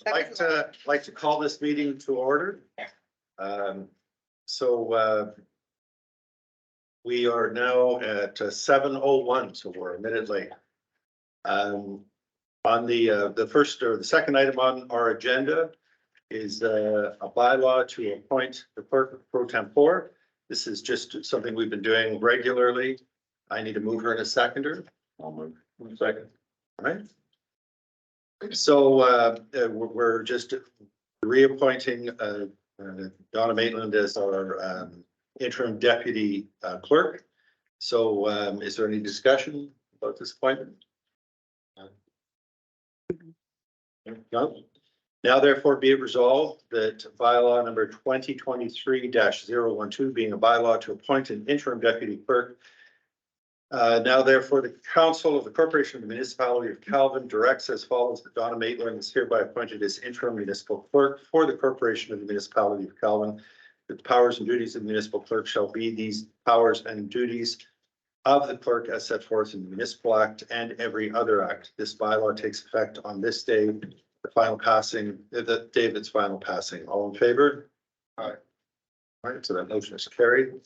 I'd like to call this meeting to order. We are now at 7:01, so we're a minute late. On the first or the second item on our agenda is a bylaw to appoint the clerk pro tempore. This is just something we've been doing regularly. I need a mover and a seconder. I'll move. One second. All right. So we're just reappointing Donna Maitland as our interim deputy clerk. So is there any discussion about this appointment? No. Now therefore be it resolved that bylaw number 2023-012 being a bylaw to appoint an interim deputy clerk. Now therefore the council of the corporation of the municipality of Calvin directs as follows: that Donna Maitland is hereby appointed as interim municipal clerk for the corporation of the municipality of Calvin. The powers and duties of the municipal clerk shall be these powers and duties of the clerk as set forth in the municipal act and every other act. This bylaw takes effect on this day, the final passing, the day of its final passing. All in favor? Aye. All right, so that motion is carried.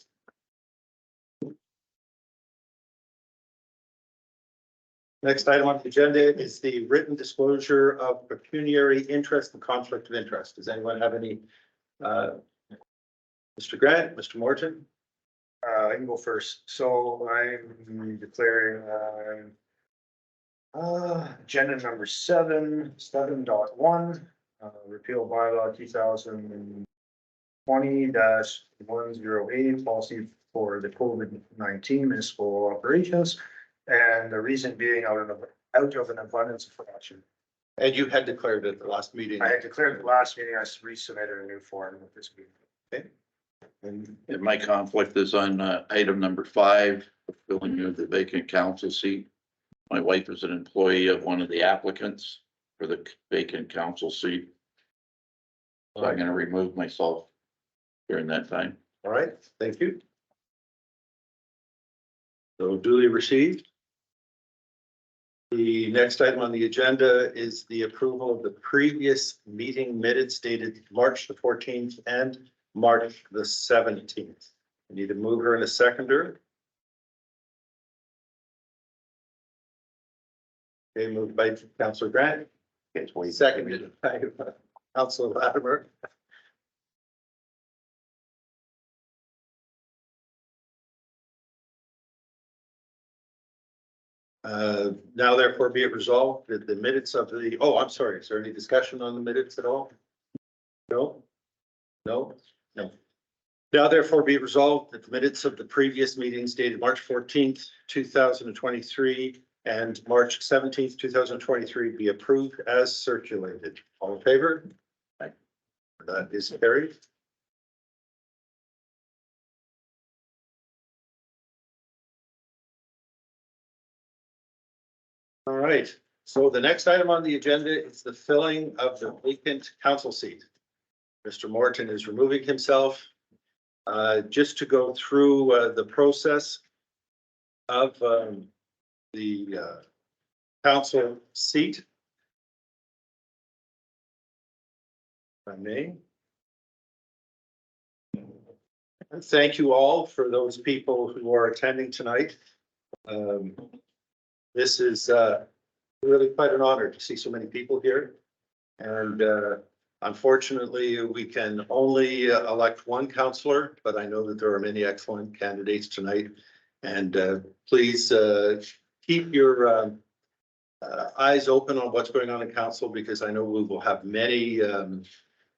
Next item on the agenda is the written disclosure of pecuniary interest and conflict of interest. Does anyone have any? Mr. Grant, Mr. Morton? I can go first. So I'm declaring agenda number 7.1, repeal bylaw 2020-108 policy for the COVID-19 municipal operations. And the reason being out of an abundance of caution. And you had declared at the last meeting. I had declared at the last meeting, I resubmitted a new form with this meeting. Okay. And My conflict is on item number 5, filling of the vacant council seat. My wife is an employee of one of the applicants for the vacant council seat. So I'm going to remove myself during that time. all right, thank you. So duly received. The next item on the agenda is the approval of the previous meeting minutes dated March the 14th and March the 17th. I need a mover and a seconder. Okay, moved by Councillor Grant. Seconded by Councillor Latimer. Now therefore be it resolved that the minutes of the, oh, I'm sorry, is there any discussion on the minutes at all? No? No? No. Now therefore be it resolved that the minutes of the previous meetings dated March 14th, 2023 and March 17th, 2023 be approved as circulated. All in favor? Aye. That is carried. All right, so the next item on the agenda is the filling of the vacant council seat. Mr. Morton is removing himself. Just to go through the process of the council seat. If I may. And thank you all for those people who are attending tonight. This is really quite an honor to see so many people here. And unfortunately, we can only elect one councillor, but I know that there are many excellent candidates tonight. And please keep your eyes open on what's going on in council, because I know we will have many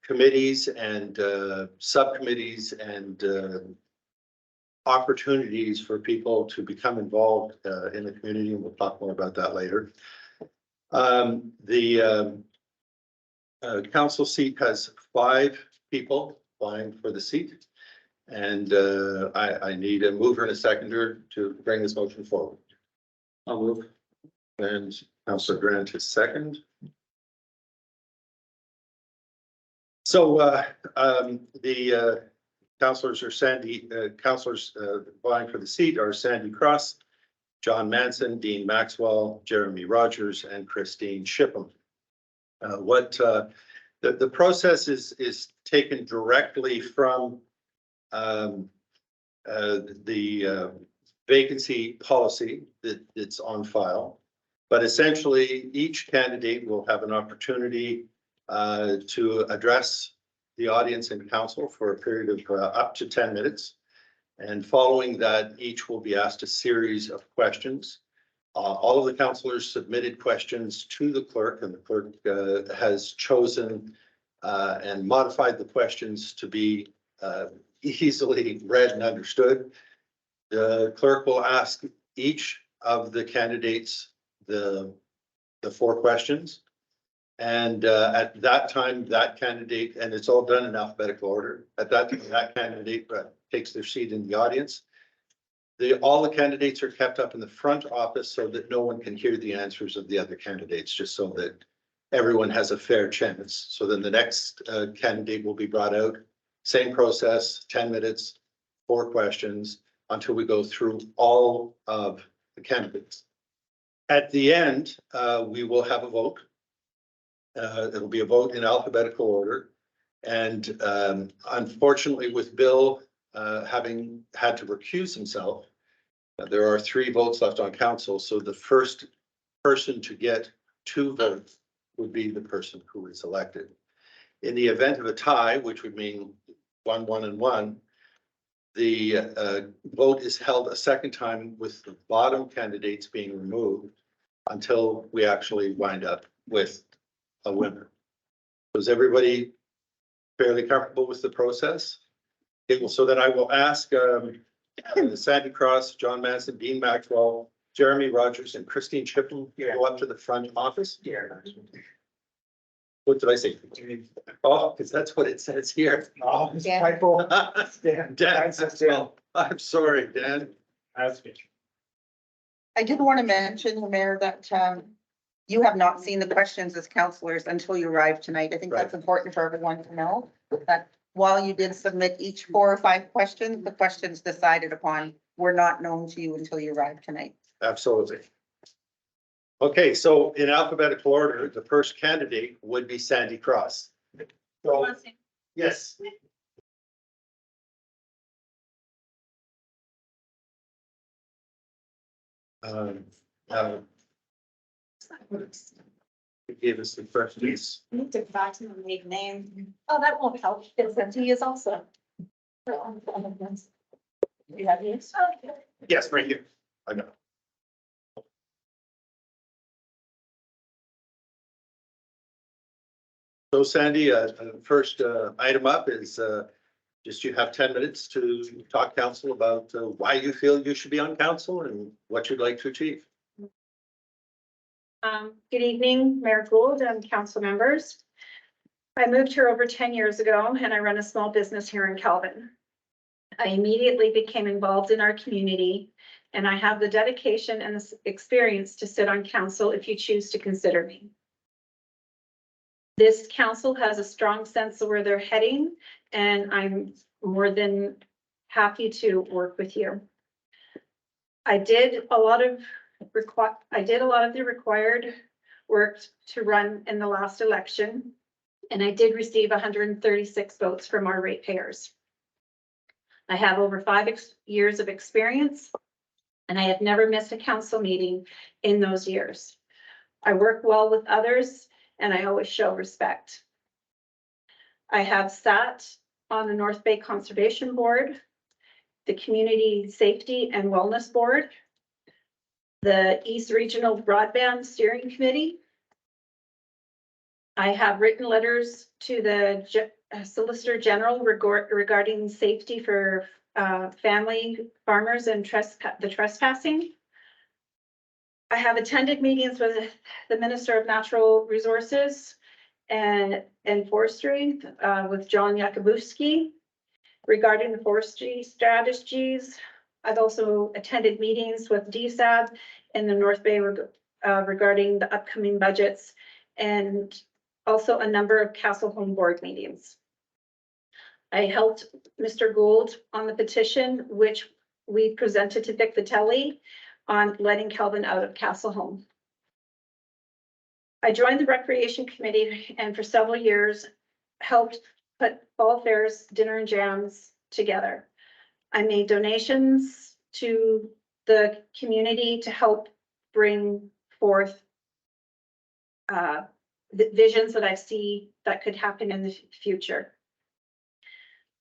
committees and subcommittees and opportunities for people to become involved in the community, and we'll talk more about that later. The council seat has 5 people vying for the seat, and I need a mover and a seconder to bring this motion forward. I'll move. And Councillor Grant is second. So the councillors are councillors vying for the seat are Sandy Cross, John Manson, Dean Maxwell, Jeremy Rogers, and Christine Shipham. The process is taken directly from the vacancy policy that's on file. But essentially, each candidate will have an opportunity to address the audience and council for a period of up to 10 minutes. And following that, each will be asked a series of questions. All of the councillors submitted questions to the clerk, and the clerk has chosen and modified the questions to be easily read and understood. The clerk will ask each of the candidates the 4 questions. And at that time, that candidate, and it's all done in alphabetical order, at that time, that candidate takes their seat in the audience. All the candidates are kept up in the front office so that no one can hear the answers of the other candidates, just so that everyone has a fair chance. So then the next candidate will be brought out, same process, 10 minutes, 4 questions, until we go through all of the candidates. At the end, we will have a vote. It'll be a vote in alphabetical order. And unfortunately, with Bill having had to recuse himself, there are 3 votes left on council. So the first person to get 2 votes would be the person who is elected. In the event of a tie, which would mean 1, 1, and 1, the vote is held a second time with the bottom candidates being removed until we actually wind up with a winner. Was everybody fairly comfortable with the process? Okay, well, so then I will ask Sandy Cross, John Manson, Dean Maxwell, Jeremy Rogers, and Christine Chippen to go up to the front office. Yeah. What did I say? Oh, because that's what it says here. Oh, it's Yeah. typo. Dan, well, I'm sorry, Dan. That's good. I did want to mention, Mayor, that you have not seen the questions as councillors until you arrived tonight. I think that's important for everyone to know that while you did submit each 4 or 5 questions, the questions decided upon were not known to you until you arrived tonight. Absolutely. Okay, so in alphabetical order, the first candidate would be Sandy Cross. So, yes. It gave us the questions. Need to back to the maiden name. Oh, that won't help. It's he is also. You have these? Okay. Yes, right here. I know. So Sandy, first item up is just you have 10 minutes to talk council about why you feel you should be on council and what you'd like to achieve. Good evening, Mayor Gould and council members. I moved here over 10 years ago and I run a small business here in Kelvin. I immediately became involved in our community and I have the dedication and the experience to sit on council if you choose to consider me. This council has a strong sense of where they're heading and I'm more than happy to work with you. I did a lot of the required work to run in the last election, and I did receive 136 votes from our ratepayers. I have over 5 years of experience, and I have never missed a council meeting in those years. I work well with others, and I always show respect. I have sat on the North Bay Conservation Board, the Community Safety and Wellness Board, the East Regional Broadband Steering Committee. I have written letters to the Solicitor General regarding safety for family farmers and the trespassing. I have attended meetings with the Minister of Natural Resources and Forestry with John Yakubowski regarding the forestry strategies. I've also attended meetings with DSAB in the North Bay regarding the upcoming budgets and also a number of Castle Home Board meetings. I helped Mr. Gould on the petition, which we presented to Vic Vitelli on letting Kelvin out of Castle Home. I joined the Recreation Committee and for several years helped put fall fairs, dinner and jams together. I made donations to the community to help bring forth the visions that I see that could happen in the future.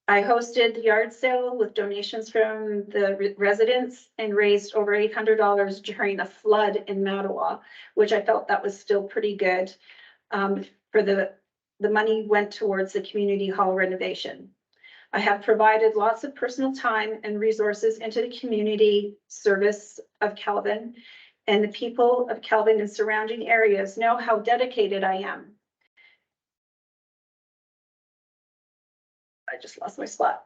I hosted the yard sale with donations from the residents and raised over $800 during a flood in Mattawa, which I felt that was still pretty good. For the money went towards the community hall renovation. I have provided lots of personal time and resources into the community service of Calvin, and the people of Calvin and surrounding areas know how dedicated I am. I just lost my spot.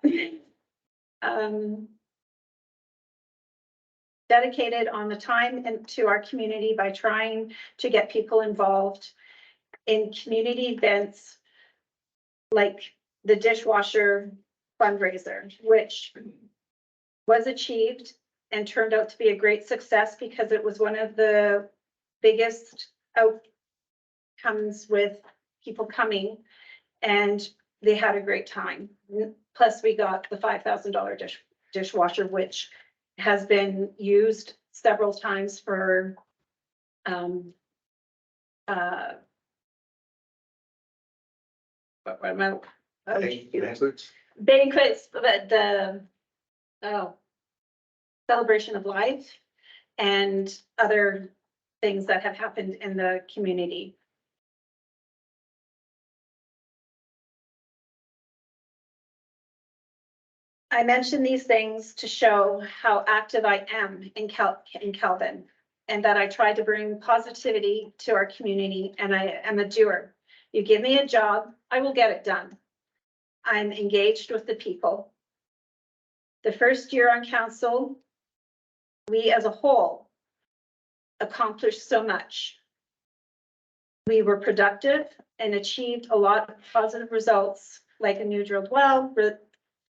Dedicated on the time and to our community by trying to get people involved in community events like the dishwasher fundraiser, which was achieved and turned out to be a great success because it was one of the biggest outcomes with people coming, and they had a great time. Plus, we got the $5,000 dishwasher, which has been used several times for banquets, but the celebration of life and other things that have happened in the community. I mention these things to show how active I am in Calvin, and that I try to bring positivity to our community, and I am a doer. You give me a job, I will get it done. I'm engaged with the people. The first year on council, we as a whole accomplished so much. We were productive and achieved a lot of positive results, like a new drilled well,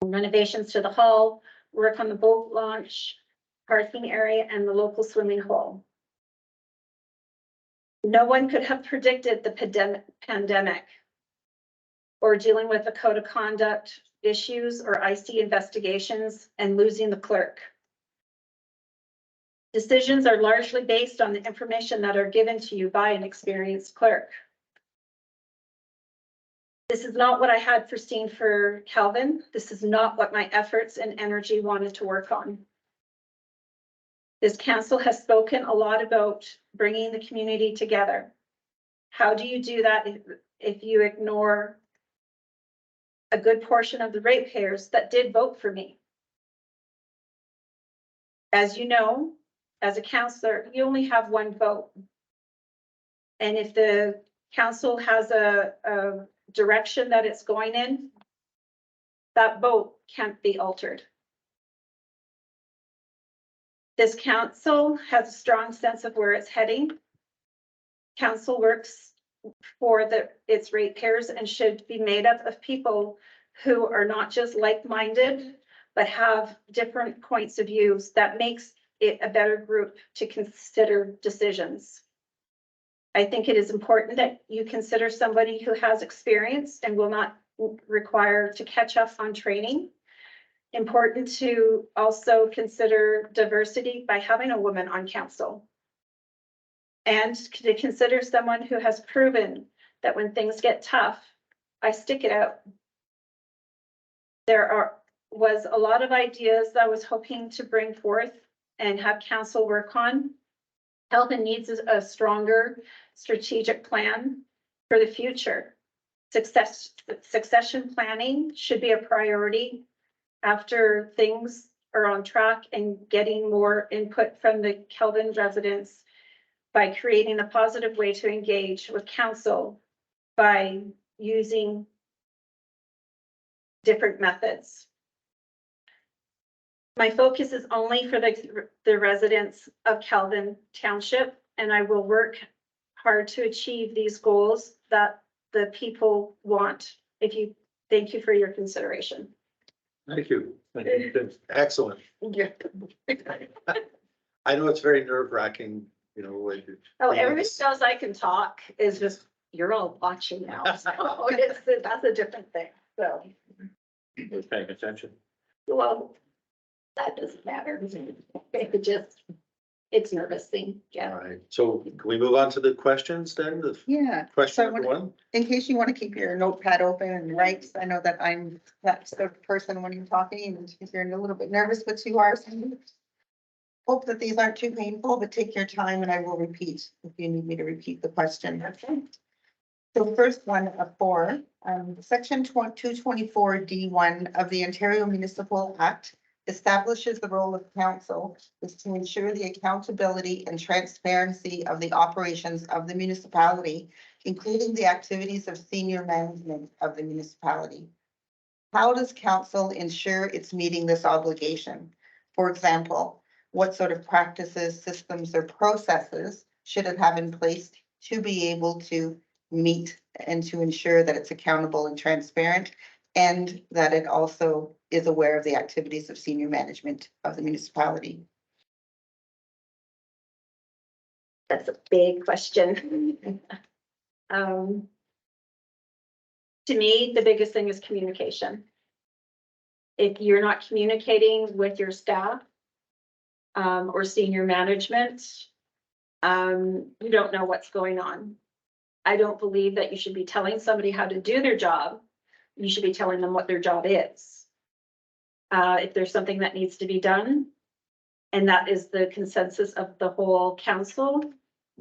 renovations to the hall, work on the boat launch, parking area, and the local swimming hole. No one could have predicted the pandemic or dealing with the code of conduct issues or IC investigations and losing the clerk. Decisions are largely based on the information that are given to you by an experienced clerk. This is not what I had foreseen for Calvin. This is not what my efforts and energy wanted to work on. This council has spoken a lot about bringing the community together. How do you do that if you ignore a good portion of the ratepayers that did vote for me? As you know, as a councillor, you only have one vote. And if the council has a direction that it's going in, that vote can't be altered. This council has a strong sense of where it's heading. Council works for its ratepayers and should be made up of people who are not just like-minded, but have different points of views that makes it a better group to consider decisions. I think it is important that you consider somebody who has experience and will not require to catch up on training. Important to also consider diversity by having a woman on council. And to consider someone who has proven that when things get tough, I stick it out. There was a lot of ideas that I was hoping to bring forth and have council work on. Calvin needs a stronger strategic plan for the future. Succession planning should be a priority after things are on track, and getting more input from the Calvin residents by creating a positive way to engage with council by using different methods. My focus is only for the residents of Calvin Township, and I will work hard to achieve these goals that the people want. Thank you for your consideration. Thank you. Excellent. Yeah. I know it's very nerve-wracking you know, like. Oh, everybody knows I can talk, is just, you're all watching now, so that's a different thing, so, Who's paying attention? well, that doesn't matter. It just, it's nervous thing, yeah. All right, so can we move on to the questions then? The Yeah. question So I number wanna- one? In case you want to keep your notepad open and write, I know that I'm that sort of person when you're talking and if you're a little bit nervous, but you are. So hope that these aren't too painful, but take your time and I will repeat if you need me to repeat the question. Okay. So first one of four, section 224 D1 of the Ontario Municipal Act establishes the role of council is to ensure the accountability and transparency of the operations of the municipality, including the activities of senior management of the municipality. How does council ensure it's meeting this obligation? For example, what sort of practices, systems, or processes should it have in place to be able to meet and to ensure that it's accountable and transparent, and that it also is aware of the activities of senior management of the municipality? That's a big question. To me, the biggest thing is communication. If you're not communicating with your staff, or senior management, you don't know what's going on. I don't believe that you should be telling somebody how to do their job. You should be telling them what their job is. If there's something that needs to be done, and that is the consensus of the whole council,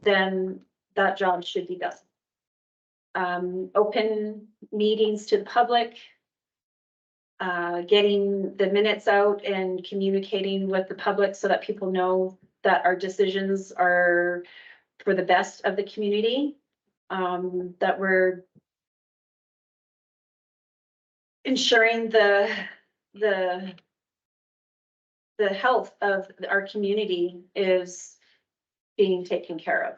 then that job should be done. Open meetings to the public, getting the minutes out and communicating with the public so that people know that our decisions are for the best of the community, that we're ensuring the health of our community is being taken care of.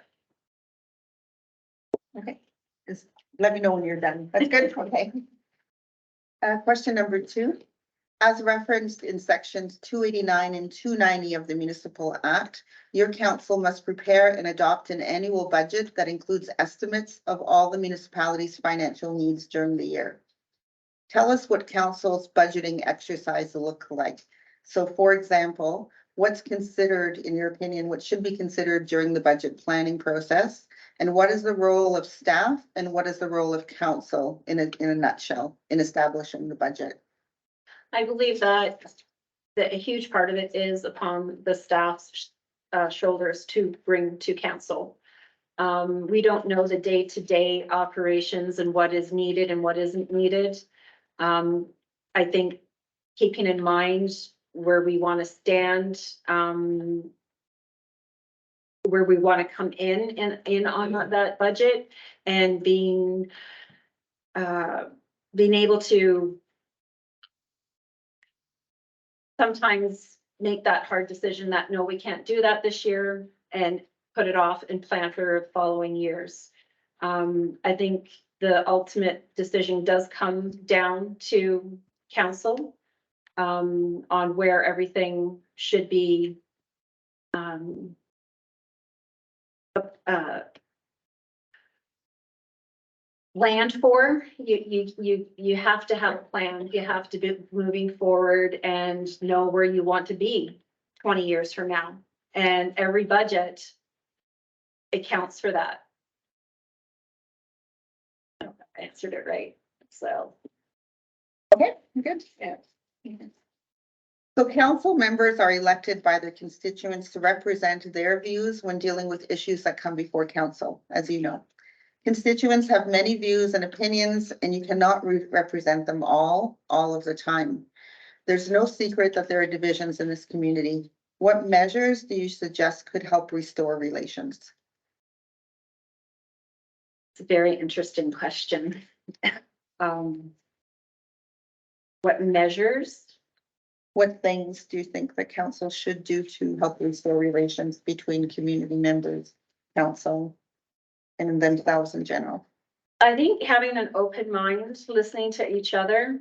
Okay, just let me know when you're done. That's good, okay. Question number two. As referenced in sections 289 and 290 of the Municipal Act, your council must prepare and adopt an annual budget that includes estimates of all the municipality's financial needs during the year. Tell us what council's budgeting exercise look like. So for example, what's considered, in your opinion, what should be considered during the budget planning process? And what is the role of staff and what is the role of council in a nutshell in establishing the budget? I believe that a huge part of it is upon the staff's shoulders to bring to council. We don't know the day-to-day operations and what is needed and what isn't needed. I think keeping in mind where we want to stand, where we want to come in on that budget, and being able to sometimes make that hard decision that, no, we can't do that this year, and put it off and plan for following years. I think the ultimate decision does come down to council, on where everything should be planned for. You have to have a plan. You have to be moving forward and know where you want to be 20 years from now. And every budget accounts for that. I don't know if I answered it right, so. Okay, good. Yeah. So council members are elected by their constituents to represent their views when dealing with issues that come before council, as you know. Constituents have many views and opinions, and you cannot represent them all of the time. There's no secret that there are divisions in this community. What measures do you suggest could help restore relations? It's a very interesting question. What measures? What things do you think the council should do to help restore relations between community members, council, and themselves in general? I think having an open mind, listening to each other.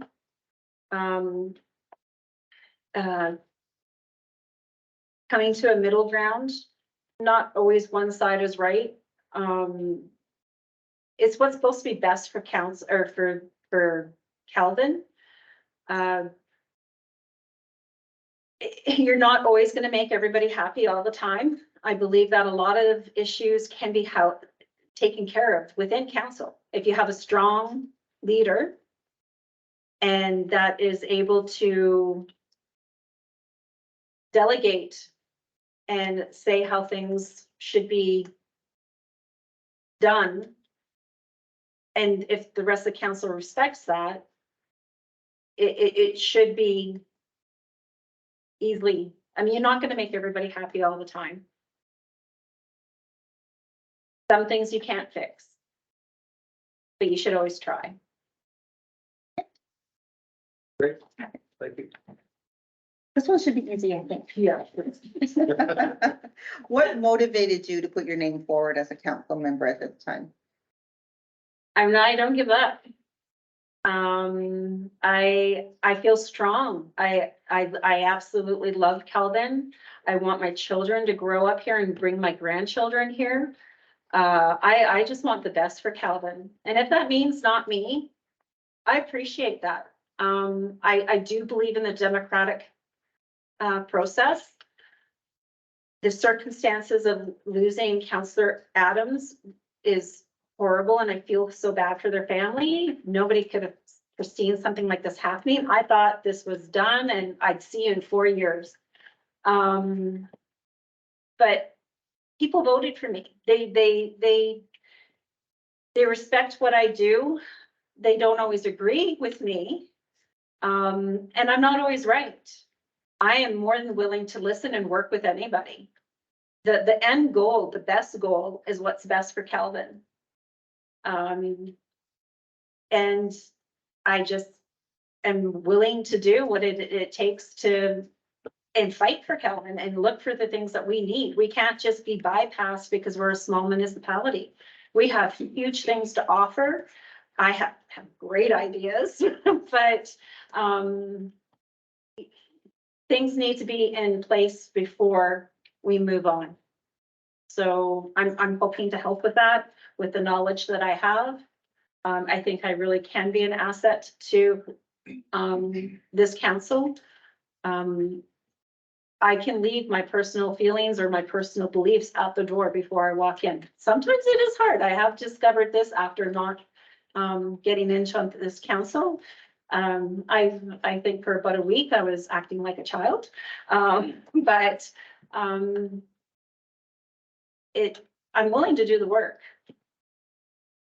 Coming to a middle ground not always one side is right. It's what's supposed to be best for council or for Calvin. You're not always going to make everybody happy all the time. I believe that a lot of issues can be taken care of within council. If you have a strong leader and that is able to delegate and say how things should be done. And if the rest of the council respects that, it should be easily, I mean, you're not going to make everybody happy all the time. Some things you can't fix, but you should always try. Great, thank you. This one should be easy, I think. Yeah. What motivated you to put your name forward as a council member at this time? I don't give up. I feel strong. I absolutely love Calvin. I want my children to grow up here and bring my grandchildren here. I just want the best for Calvin. And if that means not me, I appreciate that. I do believe in the democratic process. The circumstances of losing Councillor Adams is horrible, and I feel so bad for their family. Nobody could have foreseen something like this happening. I thought this was done and I'd see you in 4 years. But people voted for me. They respect what I do. They don't always agree with me. And I'm not always right. I am more than willing to listen and work with anybody. The end goal, the best goal is what's best for Calvin. And I just am willing to do what it takes to and fight for Calvin and look for the things that we need. We can't just be bypassed because we're a small municipality. We have huge things to offer. I have great ideas, but things need to be in place before we move on. So I'm hoping to help with that, with the knowledge that I have. I think I really can be an asset to this council. I can leave my personal feelings or my personal beliefs at the door before I walk in. Sometimes it is hard. I have discovered this after not getting into this council. I think for about a week I was acting like a child, but I'm willing to do the work.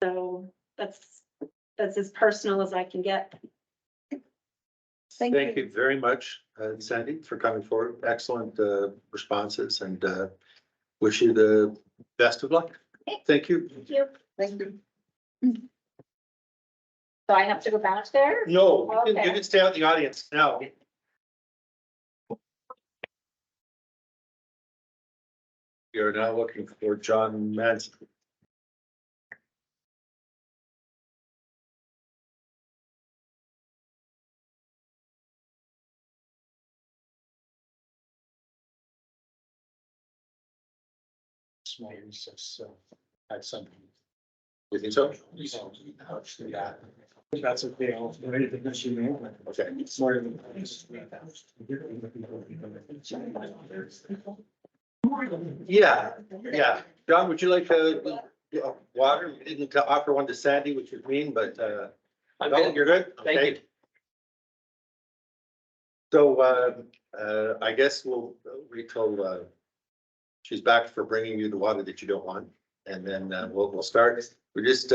So that's as personal as I can get. Thank you. You very much, Sandy, for coming forward. Excellent responses, and wish you the best of luck. Thank you. Thank you. Thank you. So I have to go back there? No, you Okay. can stay out in the audience now. You're now looking for John Manson. Small recess, at some. You think so? Yeah. That's okay, I'll do anything that you know. Okay. It's more than. Yeah, yeah. John, would you like water? We didn't offer one to Sandy, which is mean, but I'm no, good. you're good? Thank Okay. you. So I guess we'll wait till she's back for bringing you the water that you don't want, and then we'll start. We just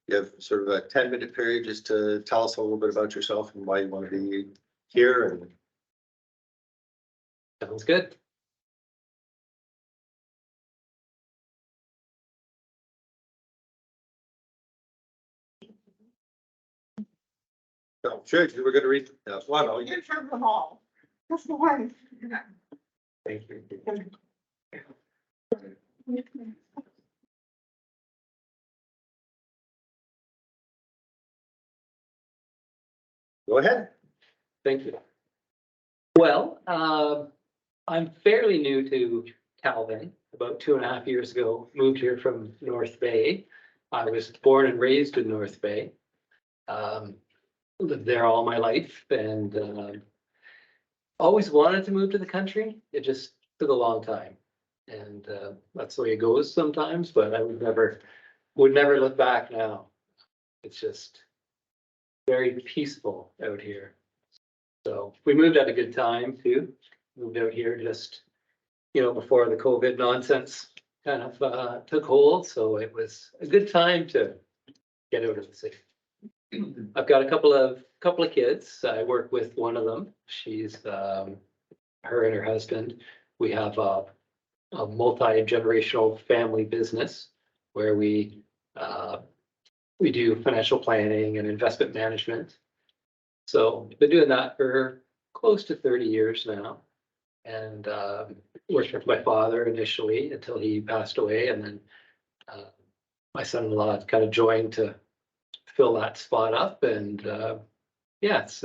you have sort of a 10-minute period just to tell us a little bit about yourself and why you want to be here. And Sounds good. oh, sure, you were going to read one. Oh, You're from them all. That's the one. thank you. Go ahead. Thank you. Well, I'm fairly new to Calvin. about 2.5 years ago, moved here from North Bay. I was born and raised in North Bay. Lived there all my life and always wanted to move to the country. It just took a long time. And that's the way it goes sometimes, but I would never look back now. It's just very peaceful out here. So we moved at a good time too. Moved out here just, before the COVID nonsense kind of took hold. So it was a good time to get out of the city. I've got a couple of kids. I work with one of them. She's her and her husband. We have a multi-generational family business where we do financial planning and investment management. So been doing that for close to 30 years now. And worked with my father initially until he passed away, and then my son-in-law kind of joined to fill that spot up. And yeah, it's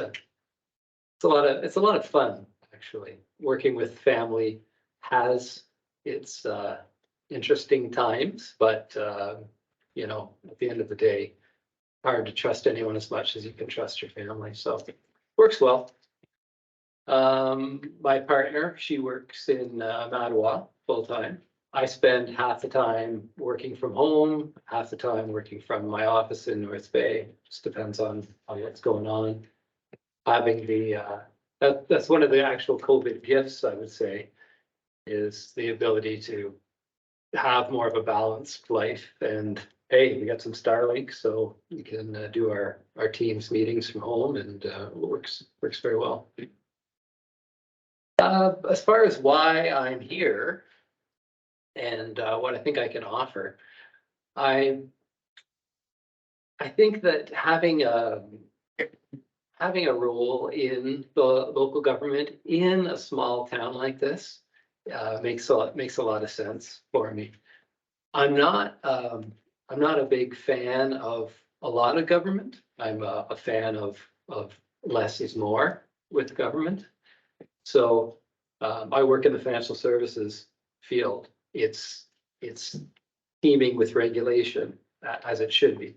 a lot of fun actually. Working with family has its interesting times, but at the end of the day, hard to trust anyone as much as you can trust your family. So works well. My partner, she works in Mattawa full-time. I spend half the time working from home, half the time working from my office in North Bay. Just depends on what's going on. Having that's one of the actual COVID gifts, I would say, is the ability to have more of a balanced life. And hey, we got some Starlink, so we can do our Teams meetings from home, and it works very well. As far as why I'm here and what I think I can offer, I think that having a role in the local government in a small town like this makes a lot of sense for me. I'm not a big fan of a lot of government. I'm a fan of less is more with government. So I work in the financial services field. It's teeming with regulation, as it should be.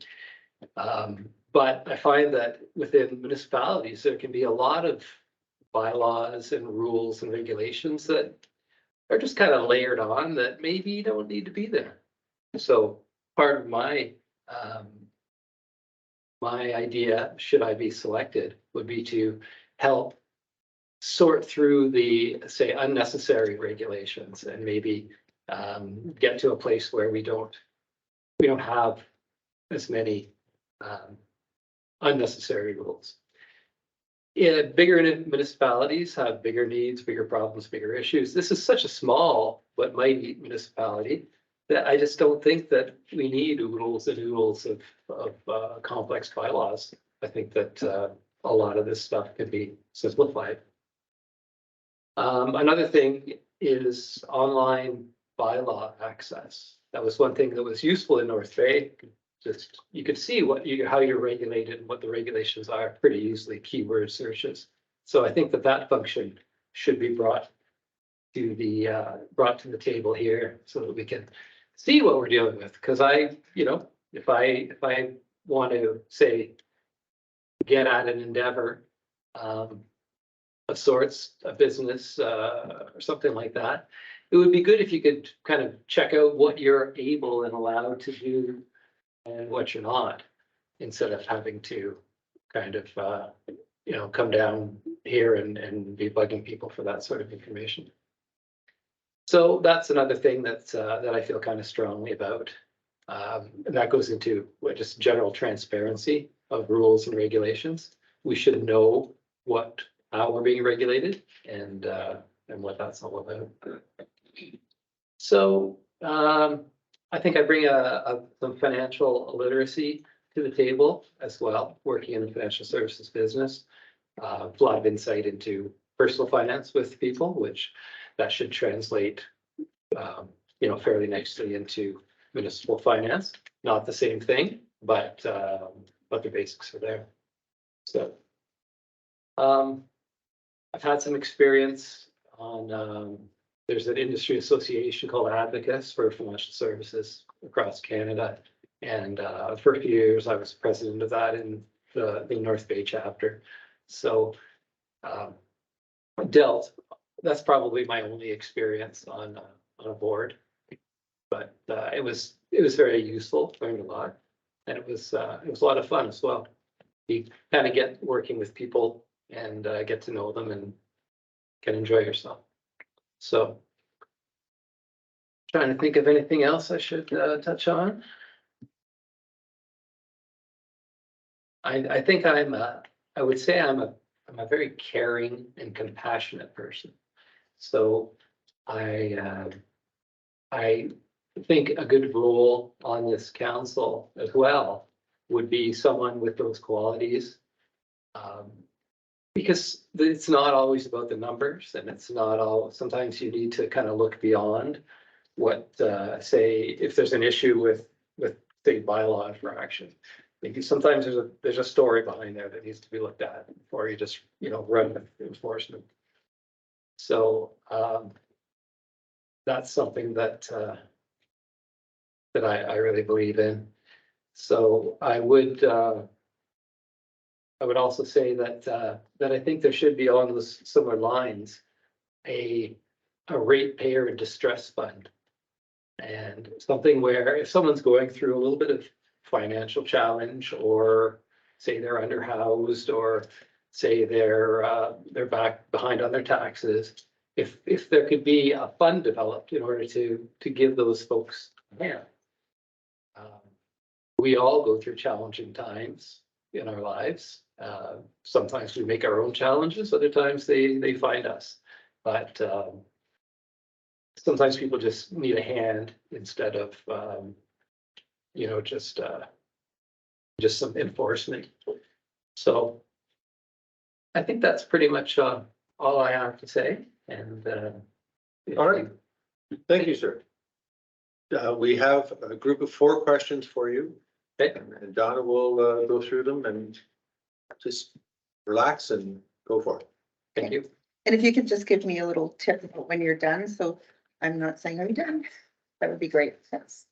But I find that within municipalities, there can be a lot of bylaws and rules and regulations that are just kind of layered on that maybe don't need to be there. So part of my idea, should I be selected, would be to help sort through the, say, unnecessary regulations and maybe get to a place where we don't have as many unnecessary rules. Yeah, bigger municipalities have bigger needs, bigger problems, bigger issues. This is such a small but mighty municipality that I just don't think that we need oodles and oodles of complex bylaws. I think that a lot of this stuff can be simplified. Another thing is online bylaw access. That was one thing that was useful in North Bay. Just you could see how you're regulated and what the regulations are pretty easily, keyword searches. So I think that function should be brought to the table here so that we can see what we're dealing with. Because if I want to say get at an endeavor of sorts, a business or something like that, it would be good if you could kind of check out what you're able and allowed to do and what you're not, instead of having to kind of come down here and be bugging people for that sort of information. So that's another thing that I feel kind of strongly about. And that goes into just general transparency of rules and regulations. We should know how we're being regulated and what that's all about. So I think I bring some financial literacy to the table as well, working in the financial services business. A lot of insight into personal finance with people, which that should translate, fairly nicely into municipal finance. Not the same thing, but the basics are there. So I've had some experience on there's an industry association called Advocates for Financial Services across Canada. And for a few years, I was president of that in the North Bay chapter. So that's probably my only experience on a board. But it was very useful, learned a lot, and it was a lot of fun as well. You kind of get working with people and get to know them and can enjoy yourself. So trying to think of anything else I should touch on. I think I would say I'm a very caring and compassionate person. So I think a good role on this council as well would be someone with those qualities. Because it's not always about the numbers, and it's not all, sometimes you need to kind of look beyond what, say, if there's an issue with say bylaw infraction. Because sometimes there's a story behind there that needs to be looked at before you just, run with enforcement. So that's something that I really believe in. So I would also say that I think there should be along those similar lines a ratepayer distress fund, and something where if someone's going through a little bit of financial challenge, or say they're underhoused, or say they're back behind on their taxes, if there could be a fund developed in order to give those folks a hand. We all go through challenging times in our lives. Sometimes we make our own challenges, other times they find us. But sometimes people just need a hand instead of just some enforcement. So I think that's pretty much all I have to say. And All right. Thank you, sir. We have a group of 4 questions for you. Okay. And Donna will go through them and just relax and go for it. Thank you. And if you could just give me a little tip when you're done, so I'm not saying, are you done? That would be great. Yes.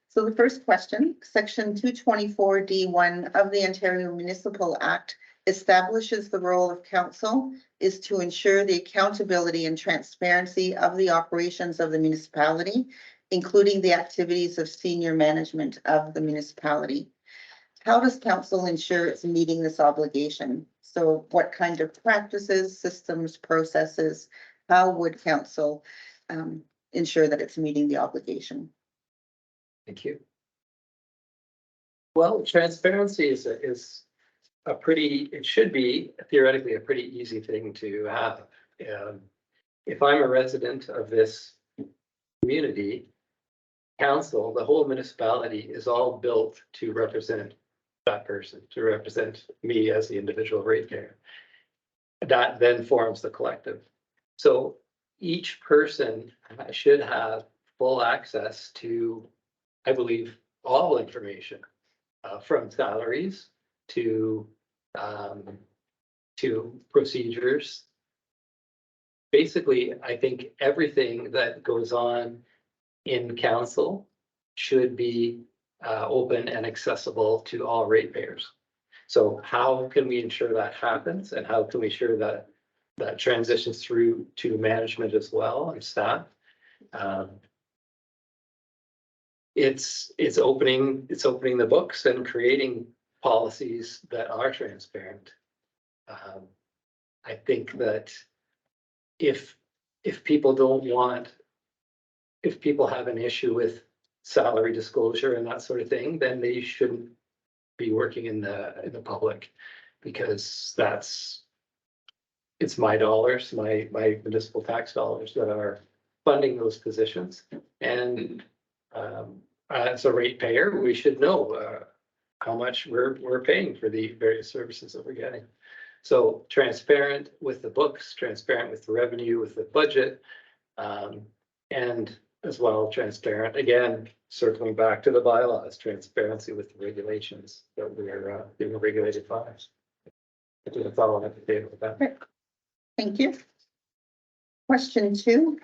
So the first question, section 224D1 of the Ontario Municipal Act establishes the role of council is to ensure the accountability and transparency of the operations of the municipality, including the activities of senior management of the municipality. How does council ensure it's meeting this obligation? So what kind of practices, systems, processes, how would council ensure that it's meeting the obligation? Thank you. Well, transparency is a pretty, it should be theoretically a pretty easy thing to have. If I'm a resident of this community, council, the whole municipality is all built to represent that person, to represent me as the individual ratepayer. That then forms the collective. So each person should have full access to, I believe, all information, from salaries to procedures. Basically, I think everything that goes on in council should be open and accessible to all ratepayers. So how can we ensure that happens, and how can we ensure that that transitions through to management as well and staff? It's opening the books and creating policies that are transparent. I think that if people have an issue with salary disclosure and that sort of thing, then they shouldn't be working in the public, because it's my dollars, my municipal tax dollars that are funding those positions. And as a ratepayer, we should know how much we're paying for the various services that we're getting. So transparent with the books, transparent with the revenue, with the budget, and as well transparent, again, circling back to the bylaws, transparency with the regulations that we're being regulated by. I think that's all I have to say with that. Thank you. Question 2,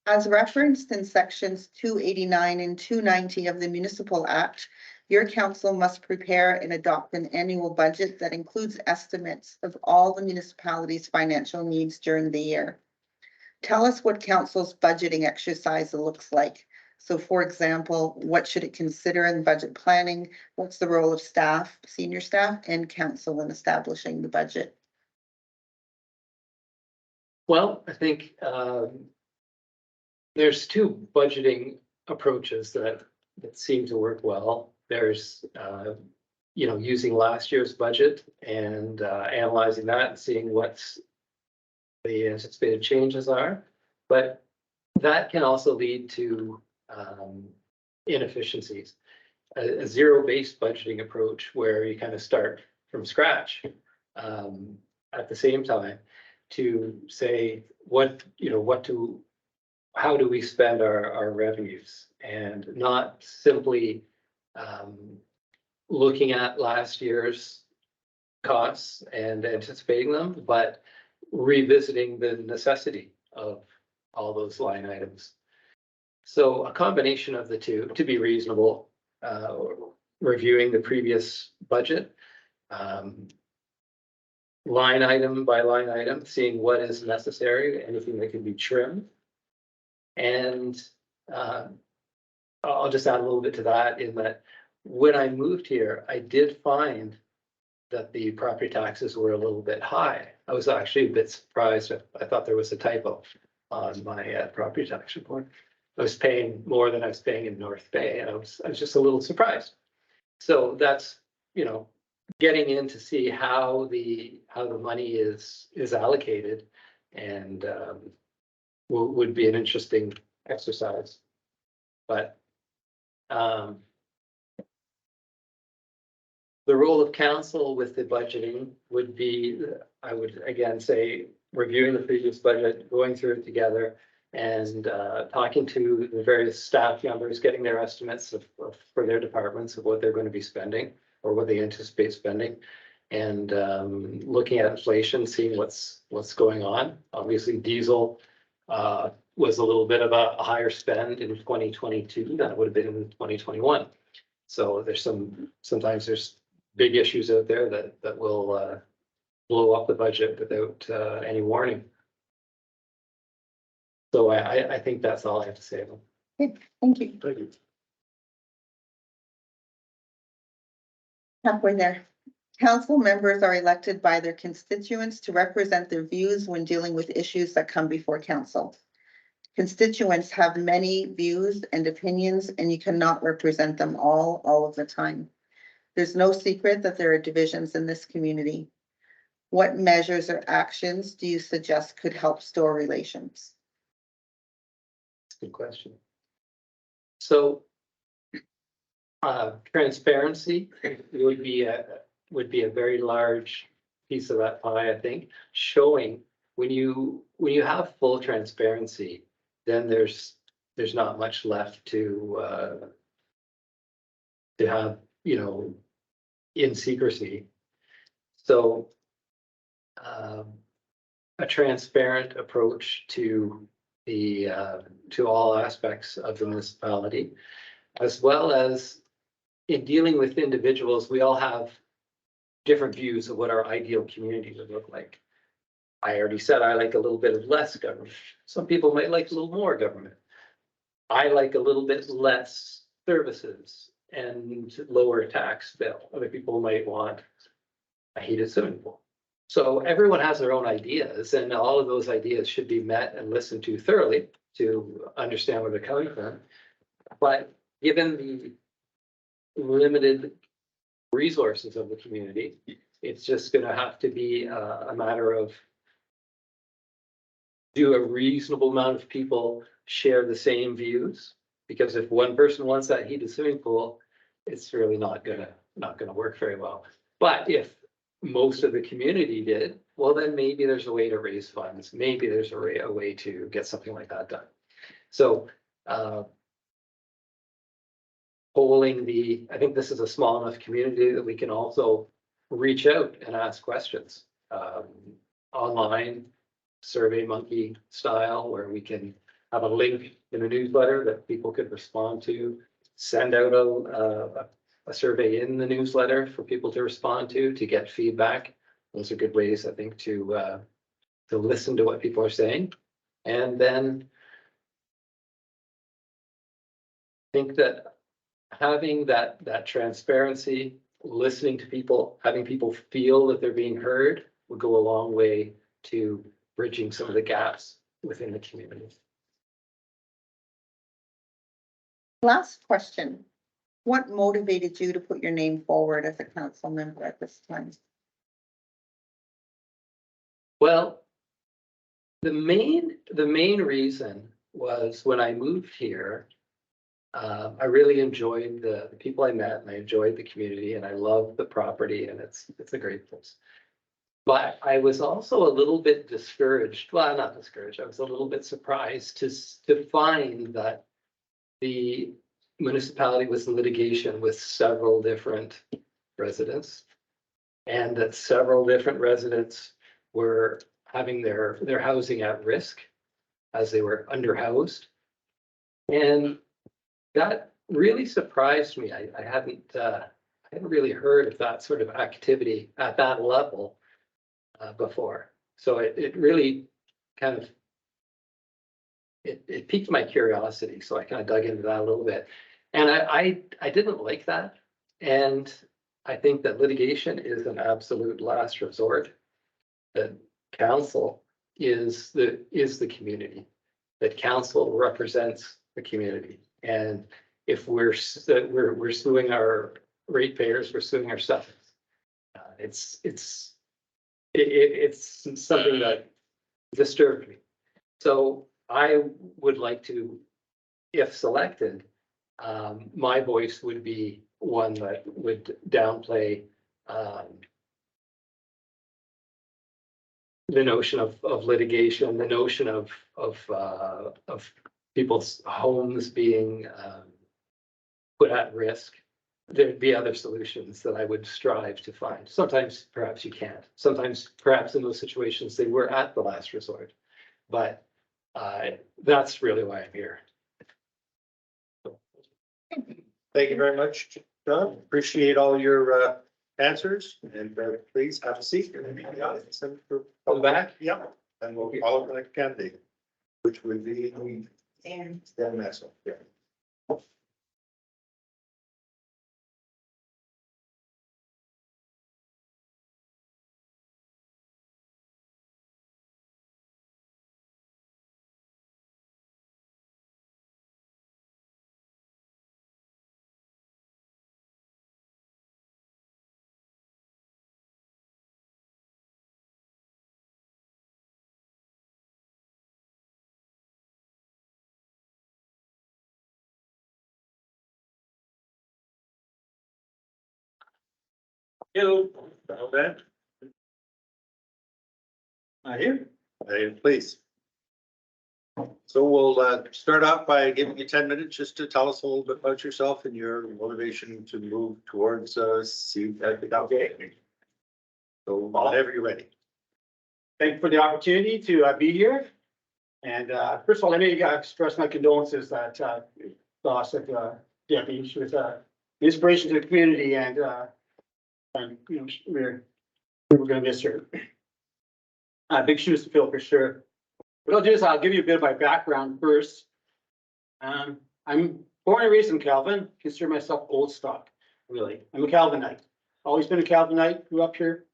As referenced in sections 289 and 290 of the Municipal Act, your council must prepare and adopt an annual budget that includes estimates of all the municipality's financial needs during the year. Tell us what council's budgeting exercise looks like. So for example, what should it consider in budget planning? What's the role of staff, senior staff, and council in establishing the budget? Well, I think there's two budgeting approaches that seem to work well. There's using last year's budget and analyzing that and seeing what's the anticipated changes are. But that can also lead to inefficiencies. A zero-based budgeting approach where you kind of start from scratch at the same time to say how do we spend our revenues, and not simply looking at last year's costs and anticipating them, but revisiting the necessity of all those line items. So a combination of the two to be reasonable, reviewing the previous budget, line item by line item, seeing what is necessary, anything that can be trimmed. And I'll just add a little bit to that, in that when I moved here, I did find that the property taxes were a little bit high. I was actually a bit surprised. I thought there was a typo on my property tax report. I was paying more than I was paying in North Bay, and I was just a little surprised. So that's, getting in to see how the money is allocated, and would be an interesting exercise. But the role of council with the budgeting would be, I would again say, reviewing the previous budget, going through it together, and talking to the various staff members, getting their estimates for their departments of what they're going to be spending or what they anticipate spending, and looking at inflation, seeing what's going on. Obviously, diesel was a little bit of a higher spend in 2022 than it would have been in 2021. So there's sometimes there's big issues out there that will blow up the budget without any warning. So I think that's all I have to say about it. Okay, thank you. Thank you. Halfway there. Council members are elected by their constituents to represent their views when dealing with issues that come before council. Constituents have many views and opinions, and you cannot represent them all of the time. There's no secret that there are divisions in this community. What measures or actions do you suggest could help store relations? Good question. So transparency would be a very large piece of that pie, I think. Showing when you have full transparency, then there's not much left to have, in secrecy. So a transparent approach to all aspects of the municipality, as well as in dealing with individuals. We all have different views of what our ideal community would look like. I already said I like a little bit of less government. Some people might like a little more government. I like a little bit less services and lower tax bill. Other people might want a heated swimming pool. So everyone has their own ideas, and all of those ideas should be met and listened to thoroughly to understand where they're coming from. But given the limited resources of the community, it's just going to have to be a matter of, do a reasonable amount of people share the same views? Because if one person wants that heated swimming pool, it's really not gonna work very well. But if most of the community did, well, then maybe there's a way to raise funds. Maybe there's a way to get something like that done. So I think this is a small enough community that we can also reach out and ask questions online, Survey Monkey style, where we can have a link in the newsletter that people could respond to, send out a survey in the newsletter for people to respond to get feedback. Those are good ways, I think, to listen to what people are saying. And then I think that having that transparency, listening to people, having people feel that they're being heard would go a long way to bridging some of the gaps within the community. Last question. What motivated you to put your name forward as a council member at this time? Well, the main reason was when I moved here, I really enjoyed the people I met, and I enjoyed the community, and I love the property, and it's a great place. But I was also a little bit discouraged. Well, not discouraged. I was a little bit surprised to find that the municipality was in litigation with several different residents, and that several different residents were having their housing at risk as they were underhoused. And that really surprised me. I hadn't really heard of that sort of activity at that level before. So it really kind of it piqued my curiosity. So I kind of dug into that a little bit. And I didn't like that. And I think that litigation is an absolute last resort. That council is the community. That council represents the community. And if we're suing our ratepayers, we're suing ourselves. It's something that disturbed me. So I would like to, if selected, my voice would be one that would downplay the notion of litigation, the notion of people's homes being put at risk. There'd be other solutions that I would strive to find. Sometimes perhaps you can't. Sometimes perhaps in those situations they were at the last resort. But that's really why I'm here. Thank you very much, John. Appreciate all your answers, and please have a seat. Go back. Yeah, and we'll follow the next candidate, which would be And Dan Messel. Yeah. Hello. Hello, Dan. Here. Hey, please. So we'll start off by giving you 10 minutes just to tell us a little bit about yourself and your motivation to move towards seat at the council. So whenever you're ready. Thank you for the opportunity to be here. And first of all, let me express my condolences that loss of Debbie. She was an inspiration to the community, and you know, we're going to miss her. Big shoes to fill for sure. What I'll do is I'll give you a bit of my background first. I'm born and raised in Calvin. Consider myself old stock, really. I'm a Calvinite. Always been a Calvinite. Grew up here,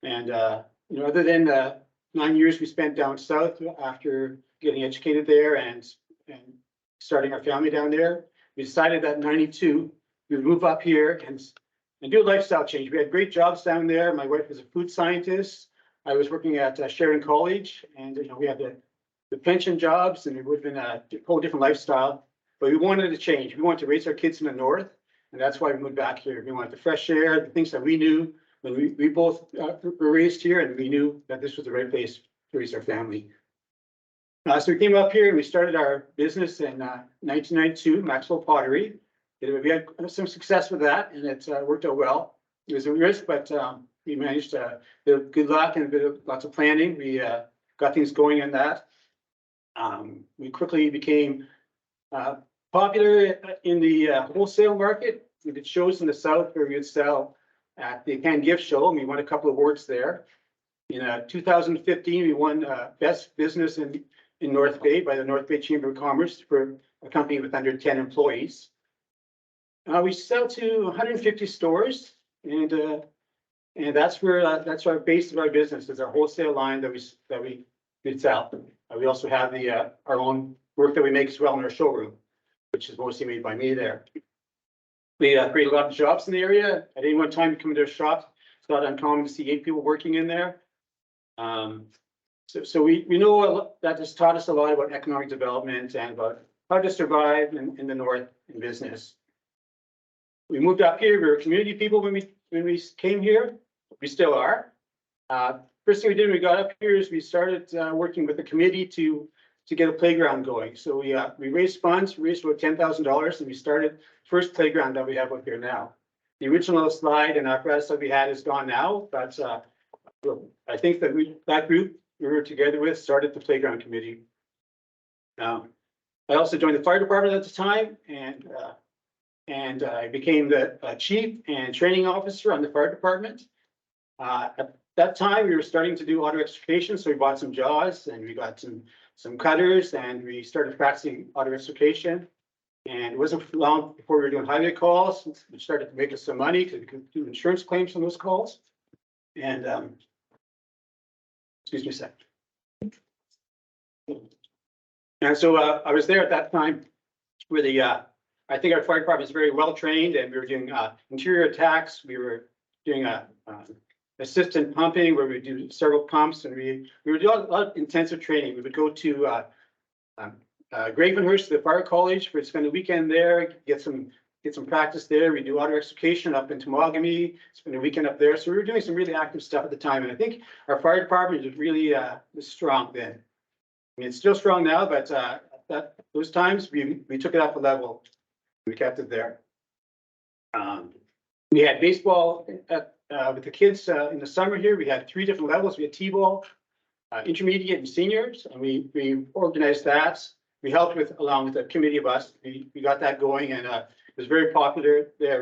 and you know, other than the 9 years we spent down south after getting educated there and starting our family down there, we decided that in '92 we would move up here and do a lifestyle change. We had great jobs down there. My wife was a food scientist. I was working at Sheridan College, and you know, we had the pension jobs, and it would have been a whole different lifestyle. But we wanted to change. We wanted to raise our kids in the north, and that's why we moved back here. We wanted the fresh air, the things that we knew when we both were raised here, and we knew that this was the right place to raise our family. So we came up here and we started our business in 1992, Maxwell Pottery. We had some success with that, and it worked out well. It was a risk, but we managed to, good luck and a bit of lots of planning. We got things going in that. We quickly became popular in the wholesale market. We did shows in the south where we would sell at the Can Gift Show, and we won a couple of awards there. In 2015, we won Best Business in North Bay by the North Bay Chamber of Commerce for a company with under 10 employees. We sell to 150 stores, and that's where that's our base of our business is our wholesale line that we sell. We also have our own work that we make as well in our showroom, which is mostly made by me there. We create a lot of jobs in the area. At any one time, you come into our shop, it's not uncommon to see 8 people working in there. So we know that has taught us a lot about economic development and about how to survive in the north in business. We moved up here. We were community people when we came here. We still are. First thing we did when we got up here is we started working with the committee to get a playground going. So we raised funds, we raised about $10,000, and we started first playground that we have up here now. The original slide and apparatus that we had is gone now, but I think that that group we were together with started the playground committee. I also joined the fire department at the time, and I became the chief and training officer on the fire department. At that time, we were starting to do auto extrication, so we bought some jaws and we got some cutters, and we started practicing auto extrication. And it wasn't long before we were doing highway calls, which started to make us some money because we could do insurance claims on those calls. And excuse me a sec. And so I was there at that time where I think our fire department is very well trained, and we were doing interior attacks. We were doing assistant pumping where we do several pumps, and we were doing a lot of intensive training. We would go to Gravenhurst, the fire college, for spend a weekend there, get some practice there. We do auto extrication up in Temagami, spend a weekend up there. So we were doing some really active stuff at the time, and I think our fire department was really was strong then. I mean, it's still strong now, but those times we took it up a level. We kept it there. We had baseball with the kids in the summer here. We had 3 different levels. We had T-ball, intermediate, and seniors, and we organized that. We helped along with a committee of us. We got that going, and it was very popular there.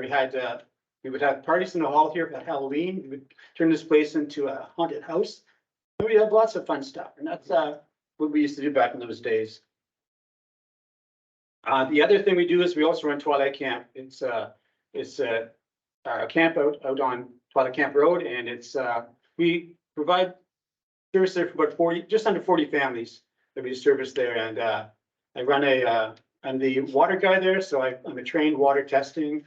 We would have parties in the hall here at Halloween. We would turn this place into a haunted house. And we had lots of fun stuff, and that's what we used to do back in those days. The other thing we do is we also run Twilight Camp. It's a camp out on Twilight Camp Road, and we provide service there for about just under 40 families that we service there. And I run I'm the water guy there, so I'm a trained water testing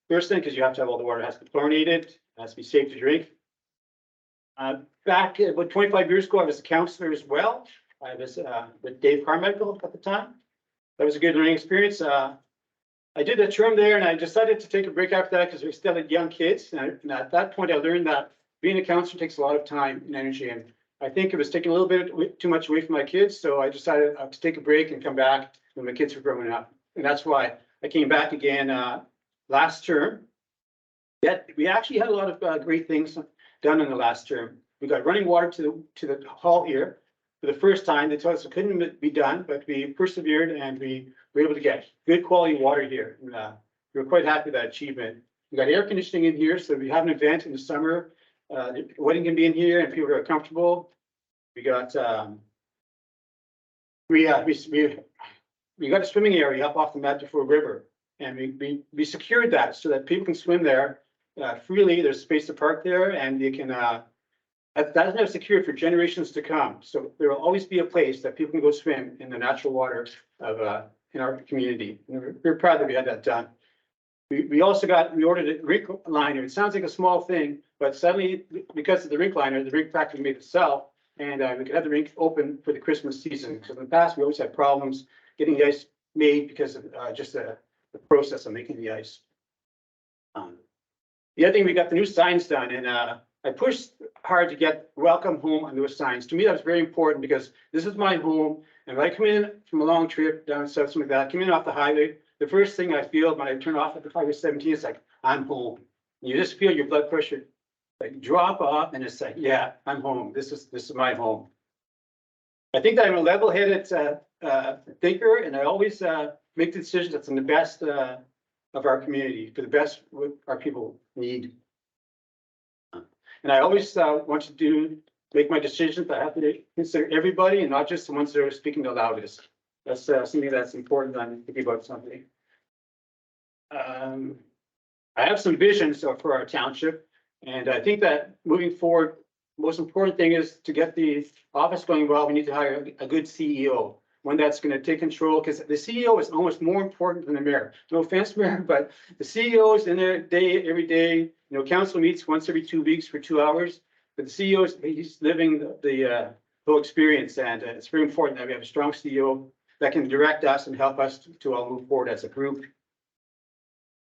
person because you have to have all the water. It has to be chlorinated, it has to be safe to drink. Back about 25 years ago, I was a counselor as well. I was with Dave Carmichael at the time. That was a good learning experience. I did a term there, and I decided to take a break after that because we still had young kids. And at that point, I learned that being a counselor takes a lot of time and energy. And I think it was taking a little bit too much away from my kids. So I decided to take a break and come back when my kids were growing up. And that's why I came back again last term. We actually had a lot of great things done in the last term. We got running water to the hall here. For the first time, they told us it couldn't be done, but we persevered and we were able to get good quality water here. And, we were quite happy with that achievement. We got air conditioning in here, so we have an event in the summer. The wedding can be in here and people are comfortable. We got we got a swimming area up off the Madiford River, and we secured that so that people can swim there freely. There's space to park there, and you can. That's now secured for generations to come. So there will always be a place that people can go swim in the natural water of in our community. And we're proud that we had that done. We ordered a rink liner. It sounds like a small thing, but suddenly because of the rink liner, the rink practically made itself, and we could have the rink open for the Christmas season. Because in the past, we always had problems getting the ice made because of just the process of making the ice. The other thing, we got the new signs done, and I pushed hard to get welcome home on those signs. To me, that was very important because this is my home. And when I come in from a long trip down south, something like that, come in off the highway, the first thing I feel when I turn off at the Highway 17 is like, I'm home. And you just feel your blood pressure like drop off, and it's like, yeah, I'm home. This is my home. I think that I'm a level-headed thinker, and I always make the decisions that's in the best of our community, for the best what our people need. And I always want to make my decisions, but I have to consider everybody and not just the ones that are speaking the loudest. That's something that's important when I'm thinking about something. I have some visions for our township, and I think that moving forward, most important thing is to get the office going well. We need to hire a good CEO, one that's going to take control, because the CEO is almost more important than the mayor. No offense, Mayor, but the CEO is in there every day. You know, council meets once every 2 weeks for 2 hours, but the CEO he's living the whole experience, and it's very important that we have a strong CEO that can direct us and help us to all move forward as a group.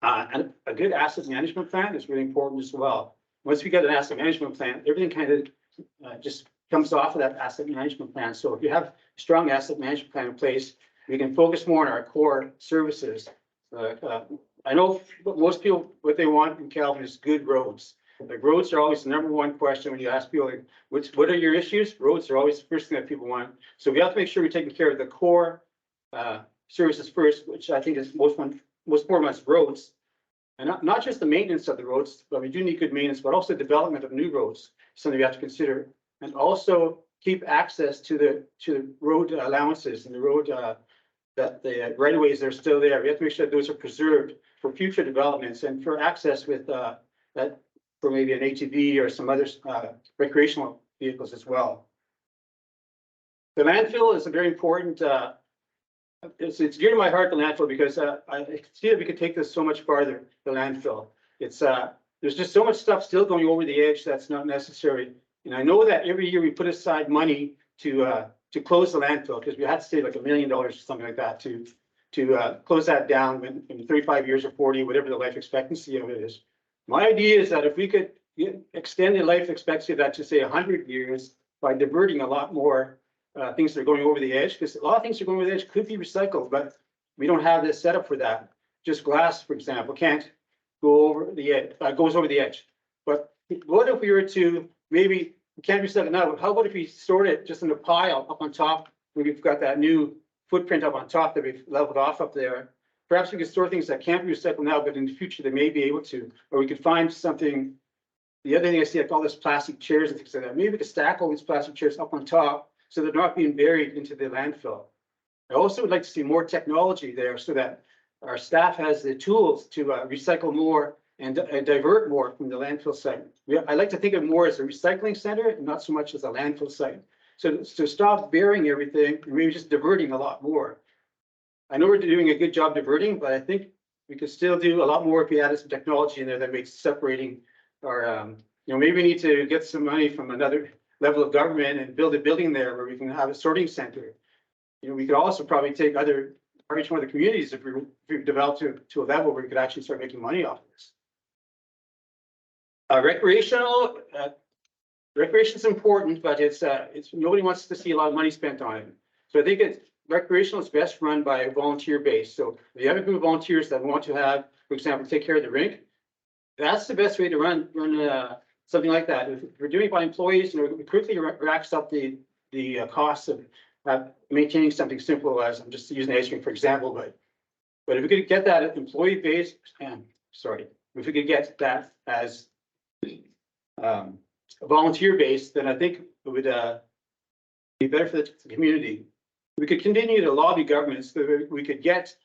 And a good asset management plan is really important as well. Once we get an asset management plan, everything kind of just comes off of that asset management plan. So if you have a strong asset management plan in place, we can focus more on our core services. I know most people, what they want in Calvin is good roads. Like, roads are always the number one question when you ask people, like, what are your issues? Roads are always the first thing that people want. So we have to make sure we're taking care of the core services first, which I think is most important is roads. And not just the maintenance of the roads, but we do need good maintenance, but also development of new roads, something we have to consider. And also keep access to the road allowances and the road that the right of ways that are still there. We have to make sure that those are preserved for future developments and for access with that for maybe an ATV or some other recreational vehicles as well. The landfill is a very important. It's dear to my heart, the landfill, because I see that we could take this so much farther. The landfill. It's there's just so much stuff still going over the edge that's not necessary. And I know that every year we put aside money to close the landfill, because we had to save like $1 million or something like that to close that down in 35 years or 40, whatever the life expectancy of it is. My idea is that if we could extend the life expectancy of that to say 100 years by diverting a lot more things that are going over the edge, because a lot of things that are going over the edge could be recycled, but we don't have this setup for that. Just glass, for example, can't go over the edge, goes over the edge. But what if we were to maybe, we can't recycle now, but how about if we stored it just in a pile up on top, where we've got that new footprint up on top that we've leveled off up there? Perhaps we could store things that can't be recycled now, but in the future they may be able to, or we could find something. The other thing I see, like all this plastic chairs and things like that, maybe we could stack all these plastic chairs up on top so they're not being buried into the landfill. I also would like to see more technology there so that our staff has the tools to recycle more and divert more from the landfill site. I like to think of more as a recycling center and not so much as a landfill site. So to stop burying everything, maybe just diverting a lot more. I know we're doing a good job diverting, but I think we could still do a lot more if we added some technology in there that makes separating our, maybe we need to get some money from another level of government and build a building there where we can have a sorting center. We could also probably take each one of the communities if we develop to a level where we could actually start making money off of this. Recreational is important, but it's nobody wants to see a lot of money spent on it. So I think recreational is best run by a volunteer base. So if you have a group of volunteers that want to have, for example, take care of the rink, that's the best way to run something like that. If we're doing it by employees, it quickly racks up the costs of maintaining something simple as, I'm just using ice cream for example, but if we could get that employee base, if we could get that as a volunteer base, then I think it would be better for the community. We could continue to lobby governments so that we could get,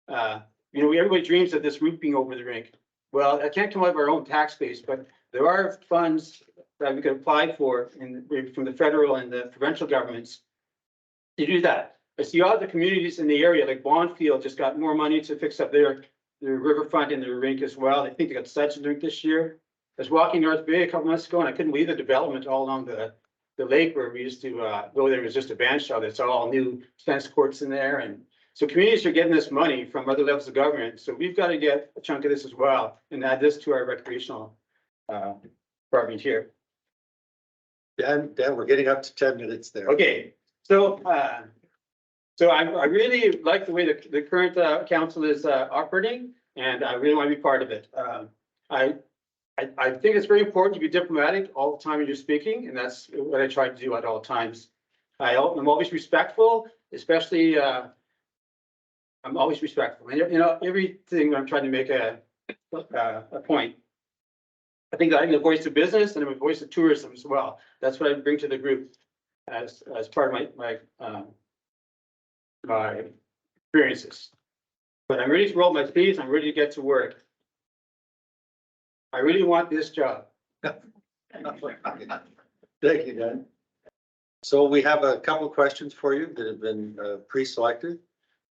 everybody dreams of this roof being over the rink. Well, that can't come out of our own tax base, but there are funds that we could apply for from the federal and the provincial governments to do that. I see all the communities in the area, like Bondfield, just got more money to fix up their riverfront and their rink as well. I think they got such a rink this year. I was walking North Bay a couple months ago and I couldn't believe the development all along the lake where we used to go there. It was just a band shell. It's all new tennis courts in there. And so communities are getting this money from other levels of government. So we've got to get a chunk of this as well and add this to our recreational department here. Dan, we're getting up to 10 minutes there. Okay, so I really like the way the current council is operating, and I really want to be part of it. I think it's very important to be diplomatic all the time when you're speaking, and that's what I try to do at all times. I'm always respectful, especially, I'm always respectful. And, everything I'm trying to make a point. I think I'm a voice of business and I'm a voice of tourism as well. That's what I bring to the group as part of my experiences. But I'm ready to roll my sleeves. I'm ready to get to work. I really want this job. Thank you, Dan. So we have a couple of questions for you that have been pre-selected.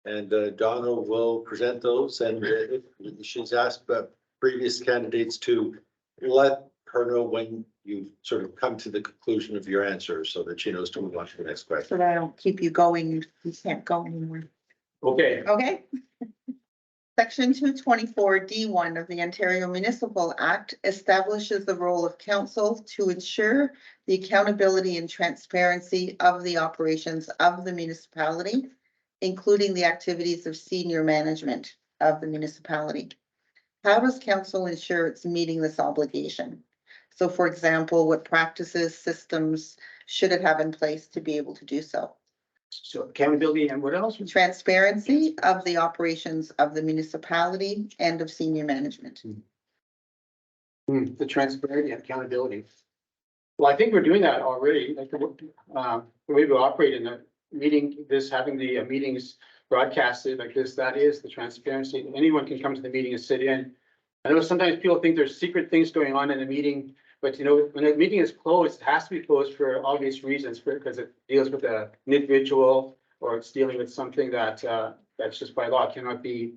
And Donna will present those, and she's asked previous candidates to let her know when you sort of come to the conclusion of your answer so that she knows to move on to the next question. So that I don't keep you going, you can't go anymore. Okay. Okay. Section 224D1 of the Ontario Municipal Act establishes the role of council to ensure the accountability and transparency of the operations of the municipality, including the activities of senior management of the municipality. How does council ensure it's meeting this obligation? So for example, what practices, systems should it have in place to be able to do so? So accountability and what else? Transparency of the operations of the municipality and of senior management. The transparency and accountability. Well, I think we're doing that already, like the way we operate in the meeting, having the meetings broadcasted like this, that is the transparency. Anyone can come to the meeting and sit in. I know sometimes people think there's secret things going on in the meeting, but when a meeting is closed, it has to be closed for obvious reasons, because it deals with an individual or it's dealing with something that that's just by law cannot be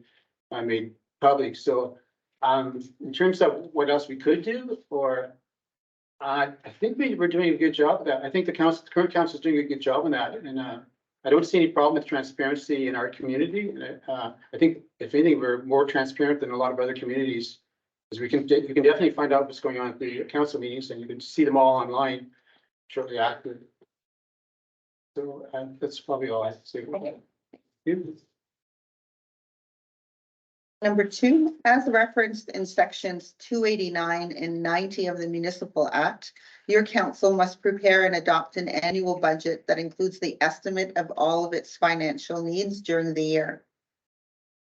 made public. So in terms of what else we could do, or I think we're doing a good job of that. I think the current council is doing a good job on that, and I don't see any problem with transparency in our community. And I think if anything, we're more transparent than a lot of other communities, because you can definitely find out what's going on at the council meetings, and you can see them all online shortly after. So that's probably all I have to say. Number 2, as referenced in sections 289 and 90 of the Municipal Act, your council must prepare and adopt an annual budget that includes the estimate of all of its financial needs during the year.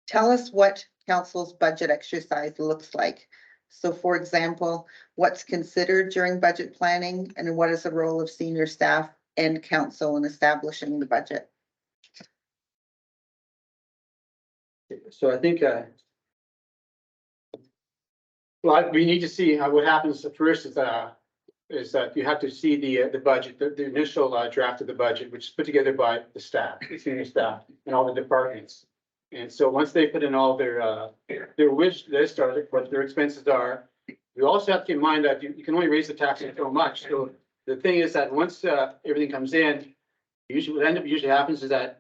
Tell us what council's budget exercise looks like. So for example, what's considered during budget planning and what is the role of senior staff and council in establishing the budget? So I think, well, we need to see what happens first is that you have to see the budget, the initial draft of the budget, which is put together by the staff, the senior staff, and all the departments. And so once they put in all their wish list or what their expenses are, you also have to keep in mind that you can only raise the taxes so much. So the thing is that once everything comes in, usually what usually happens is that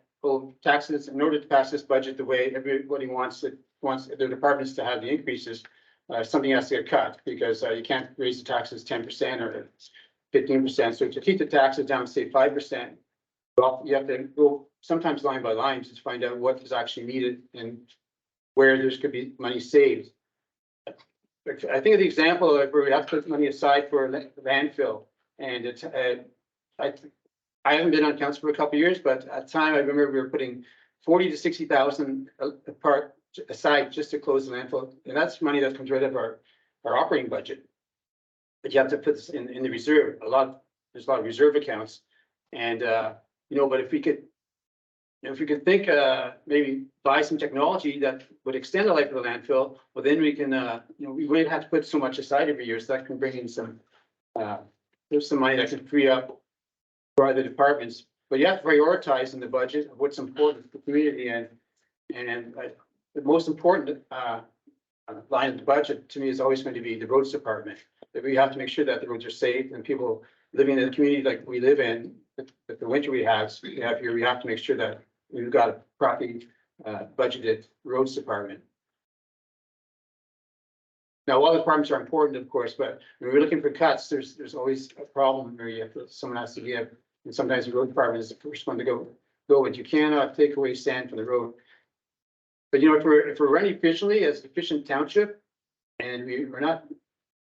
taxes, in order to pass this budget the way everybody wants their departments to have the increases, something has to get cut, because you can't raise the taxes 10% or 15%. So to keep the taxes down, say 5%, well, you have to go sometimes line by line to find out what is actually needed and where there's could be money saved. I think of the example of where we have to put money aside for landfill, and it's I haven't been on council for a couple of years, but at the time I remember we were putting 40 to 60,000 apart aside just to close the landfill, and that's money that comes right out of our operating budget. But you have to put this in the reserve. There's a lot of reserve accounts, and but if we could think maybe buy some technology that would extend the life of the landfill, well then we can we wouldn't have to put so much aside every year, so that can bring in some there's some money that can free up for other departments. But you have to prioritize in the budget of what's important to the community, and the most important line of the budget to me is always going to be the roads department. That we have to make sure that the roads are safe and people living in the community like we live in, the winter we have here, we have to make sure that we've got a properly budgeted roads department. Now, all the departments are important, of course, but when we're looking for cuts, there's always a problem where someone has to give, and sometimes the road department is the first one to go, but you cannot take away sand from the road. But if we're running efficiently as efficient township, and we're not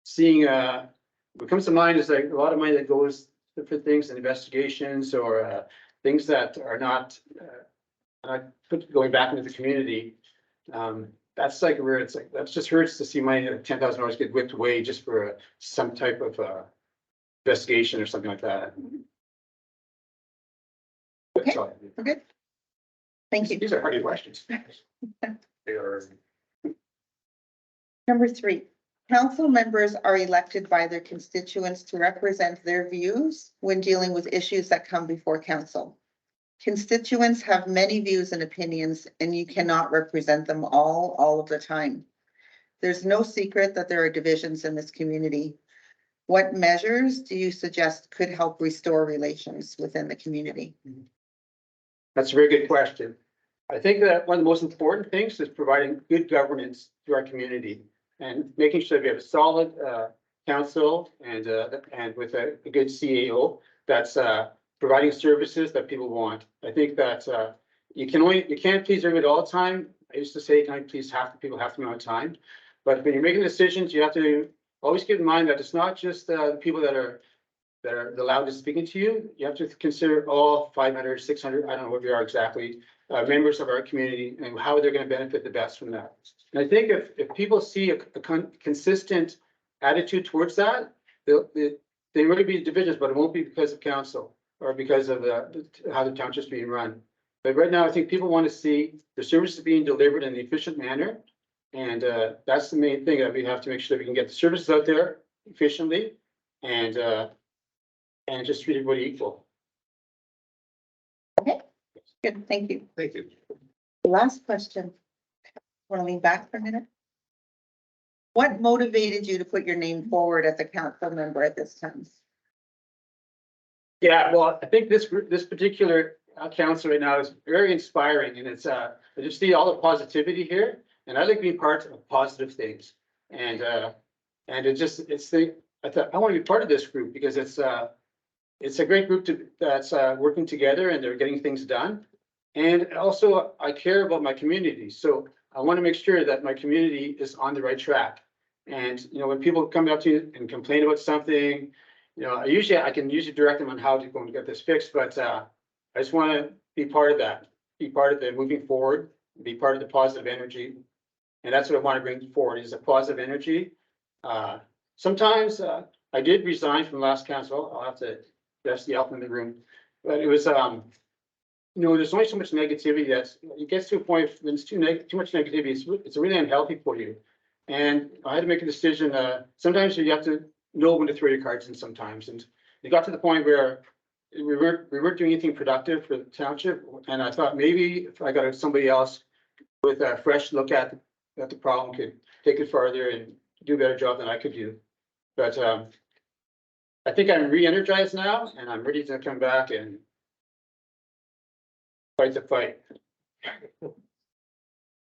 seeing what comes to mind is like a lot of money that goes for things and investigations or things that are not going back into the community. That's like where it's like, that just hurts to see my $10,000 get whipped away just for some type of investigation or something like that. Okay. So, We're good. Thank you. these are hard questions. They are Number 3, council members are elected by their constituents to represent their views when dealing with issues that come before council. Constituents have many views and opinions, and you cannot represent them all of the time. There's no secret that there are divisions in this community. What measures do you suggest could help restore relations within the community? That's a very good question. I think that one of the most important things is providing good governance to our community and making sure that we have a solid council and with a good CAO that's providing services that people want. I think that you can't please everybody all the time. I used to say, can I please half the people half the amount of time? But when you're making decisions, you have to always keep in mind that it's not just the people that are the loudest speaking to you. You have to consider all 500, 600, I don't know what we are exactly, members of our community and how they're going to benefit the best from that. And I think if people see a consistent attitude towards that, they really be divisions, but it won't be because of council or because of how the township's being run. But right now, I think people want to see the services being delivered in an efficient manner. And that's the main thing that we have to make sure that we can get the services out there efficiently and just treat everybody equal. Good, thank you. Thank you. Last question. Want to lean back for a minute? What motivated you to put your name forward as a council member at this time? Yeah, well, I think this particular council right now is very inspiring, and it's I just see all the positivity here, and I like being part of positive things, and I thought I want to be part of this group because it's a great group that's working together and they're getting things done, and also I care about my community, so I want to make sure that my community is on the right track. And you know, when people come up to you and complain about something, you know, I can usually direct them on how to go and get this fixed, but I just want to be part of that, be part of the moving forward, be part of the positive energy. And that's what I want to bring forward is a positive energy. Sometimes I did resign from last council. I'll have to address the elephant in the room, but it was, you know, there's only so much negativity that it gets to a point when it's too much negativity. It's really unhealthy for you. And I had to make a decision. Sometimes you have to know when to throw your cards in sometimes. And it got to the point where we weren't doing anything productive for the township. And I thought maybe if I got somebody else with a fresh look at the problem could take it farther and do a better job than I could do. But I think I'm re-energized now and I'm ready to come back and fight the fight.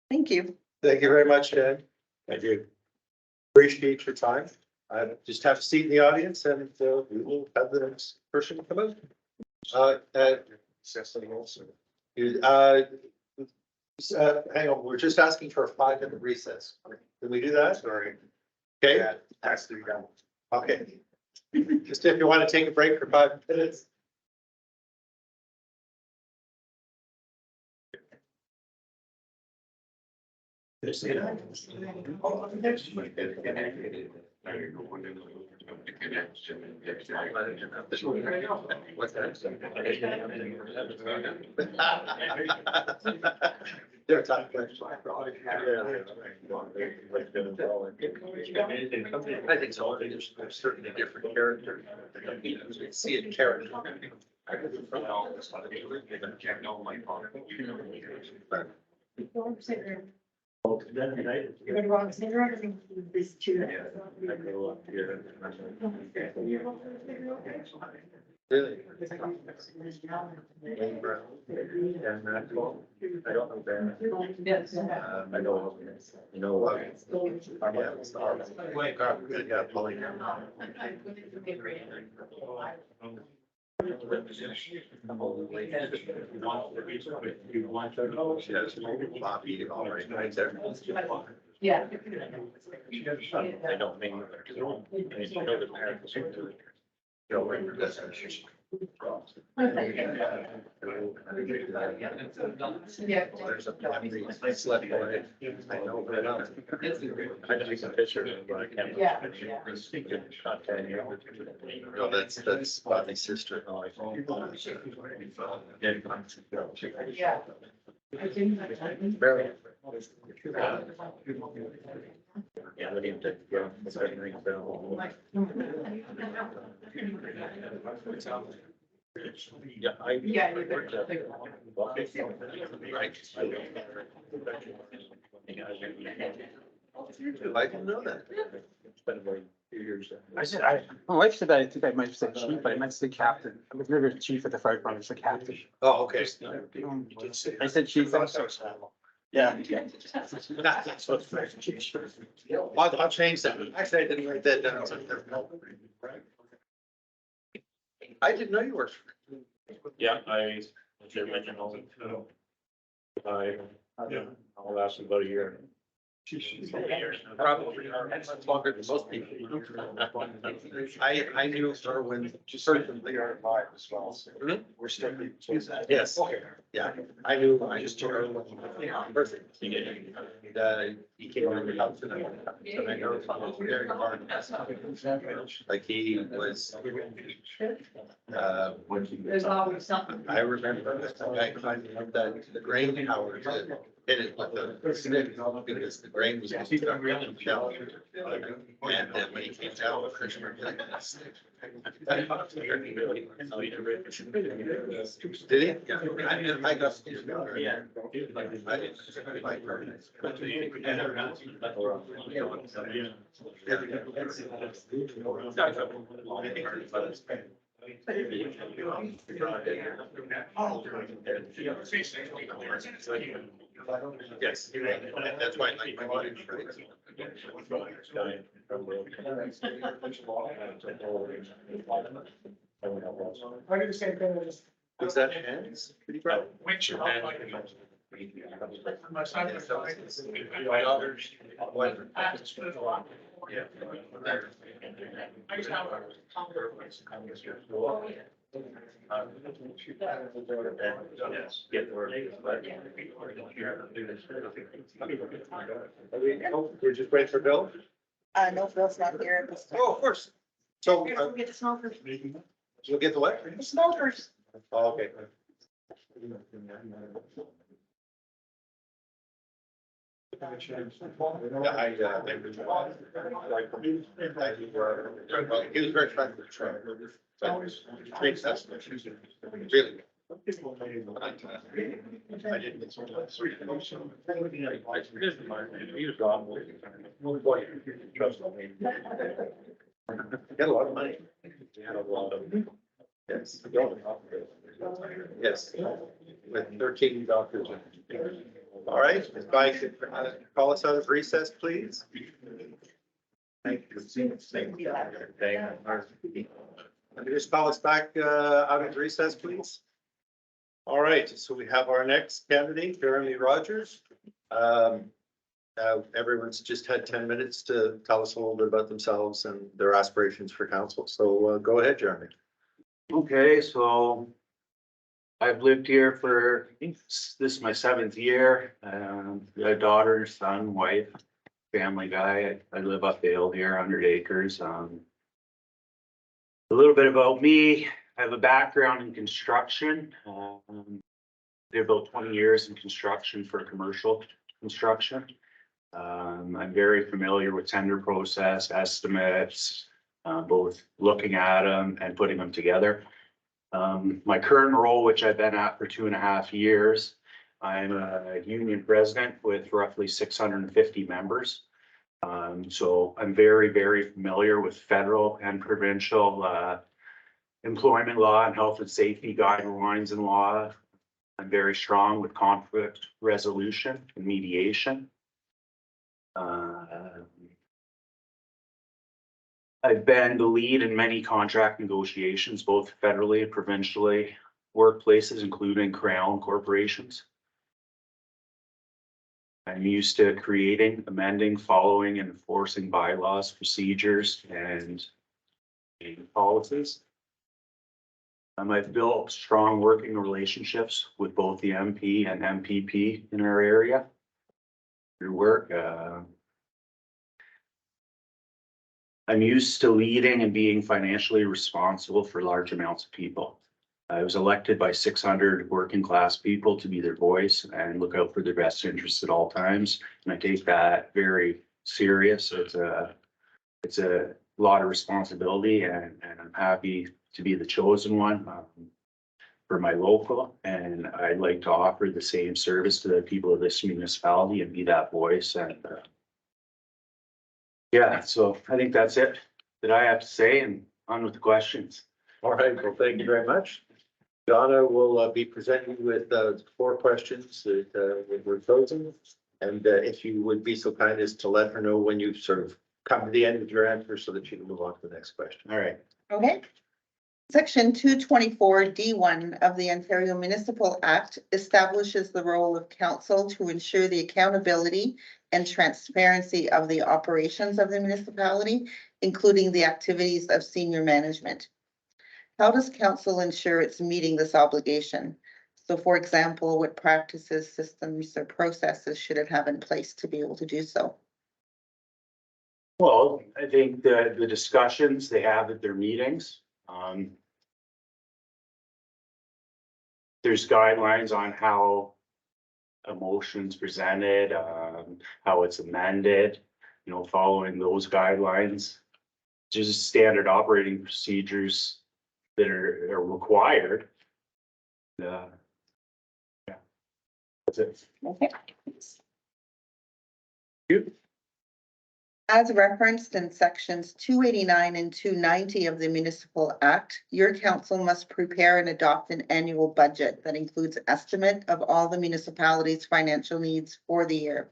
Thank you. Thank you very much, Ed. I do appreciate your time. I just have a seat in the audience and we will have the next person come out. Hang on, we're just asking for a 5-minute recess. Can we do that? Sorry. Okay. Yeah, has to be done. Okay. Just if you want to take a break for 5 minutes. They're talking. I think so. There's certainly different character. You see it character. Really? I don't know Ben. I know. You know what? Yeah, God, we really got Polly. Bobby, all right there. Yeah. I don't mean. There's a place left for it. I know, but I took a picture, but I can't. Yeah. No, that's Bobby's sister. Yeah. Barely. Yeah, I. Yeah. I didn't know that. It's been about 2 years. My wife said that I think I might have said chief, but I meant to say captain. I was never chief at the fire department, it's a captain. Oh, okay. I said chief. I'm sorry. Yeah. I'll change that. Actually, I didn't write that down. I didn't know you worked for. Yeah, I, the original. I'll last about a year. Probably longer than most people. I knew her when certainly are alive as well. So we're still. Yes. Yeah, I knew, I just told her. Perfect. He came over the house and I know it was very hard. Like he was. There's always something. I remember that guy climbing up that the grain tower to hit it with the stick because the grain was. And then when he came down, the Christian were like. Did he? Yeah. I got. Yeah. I didn't like her. Yes, that's why I like my wife, I do the same thing as. Was that hands? Pretty proud. My son was. My daughters. What? Yeah. I used to have Yes. We're just waiting for Bill? No, Phil's not here at this time. Oh, of course. So We'll get the smokers. you'll get the what? The smokers. Oh, okay. He was very friendly. Really. I didn't get so much. He was gone. Trust me. Got a lot of money. He had a lot of. Yes. Yes, with 13 doctors. All right, if I could call us out of recess, please. Thank you. Let me just call us back out of recess, please. All right, so we have our next candidate, Jeremy Rogers. Everyone's just had 10 minutes to tell us a little bit about themselves and their aspirations for council. So go ahead, Jeremy. Okay, so I've lived here for, I think this is my 7th year. Got a daughter, son, wife, family guy. I live up the hill here, 100 acres. A little bit about me. I have a background in construction. Did about 20 years in construction for commercial construction. I'm very familiar with tender process, estimates, both looking at them and putting them together. My current role, which I've been at for 2.5 years, I'm a union president with roughly 650 members. So I'm very, very familiar with federal and provincial employment law and health and safety guidelines and law. I'm very strong with conflict resolution and mediation. I've been the lead in many contract negotiations, both federally and provincially, workplaces, including Crown corporations. I'm used to creating, amending, following, and enforcing bylaws, procedures, and policies. I've built strong working relationships with both the MP and MPP in our area. Through work, I'm used to leading and being financially responsible for large amounts of people. I was elected by 600 working class people to be their voice and look out for their best interests at all times. And I take that very serious. It's a lot of responsibility, and I'm happy to be the chosen one for my local. And I'd like to offer the same service to the people of this municipality and be that voice. And yeah, so I think that's it that I have to say, and on with the questions. All right, well, thank you very much. Donna will be presenting with 4 questions that we're posing. And if you would be so kind as to let her know when you sort of come to the end of your answer so that she can move on to the next question. All right. Okay. Section 224 D1 of the Ontario Municipal Act establishes the role of council to ensure the accountability and transparency of the operations of the municipality, including the activities of senior management. How does council ensure it's meeting this obligation? So for example, what practices, systems, or processes should it have in place to be able to do so? Well, I think the discussions they have at their meetings, there's guidelines on how a motion's presented, how it's amended, you know, following those guidelines. Just standard operating procedures that are required. Yeah, that's it. Okay. You. As referenced in sections 289 and 290 of the Municipal Act, your council must prepare and adopt an annual budget that includes estimate of all the municipality's financial needs for the year.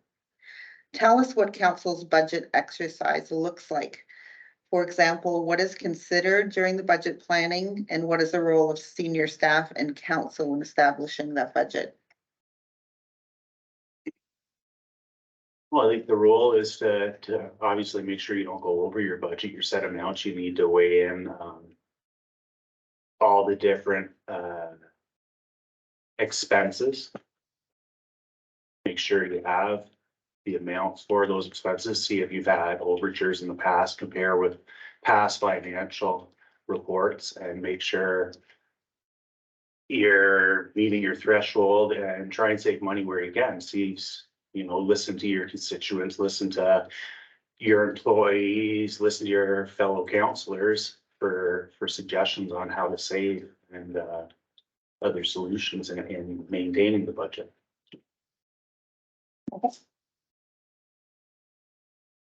Tell us what council's budget exercise looks like. For example, what is considered during the budget planning, and what is the role of senior staff and council in establishing that budget? Well, I think the role is to obviously make sure you don't go over your budget, your set amounts. You need to weigh in all the different expenses. Make sure you have the amounts for those expenses. See if you've had overtures in the past, compare with past financial reports, and make sure you're meeting your threshold and try and save money where you can. See, you know, listen to your constituents, listen to your employees, listen to your fellow councillors for suggestions on how to save and other solutions in maintaining the budget.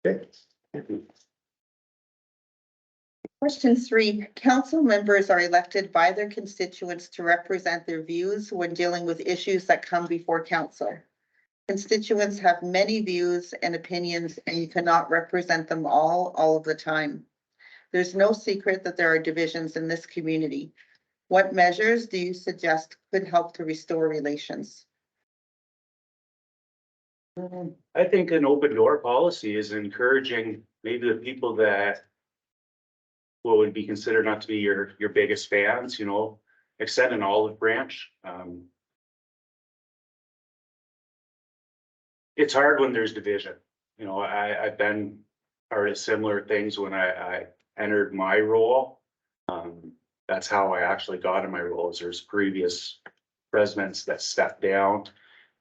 Okay. Question 3, council members are elected by their constituents to represent their views when dealing with issues that come before council. Constituents have many views and opinions, and you cannot represent them all of the time. There's no secret that there are divisions in this community. What measures do you suggest could help to restore relations? I think an open door policy is encouraging maybe the people that what would be considered not to be your biggest fans, you know, extend an olive branch. It's hard when there's division. You know, I've been part of similar things when I entered my role. That's how I actually got in my roles. There's previous presidents that stepped down,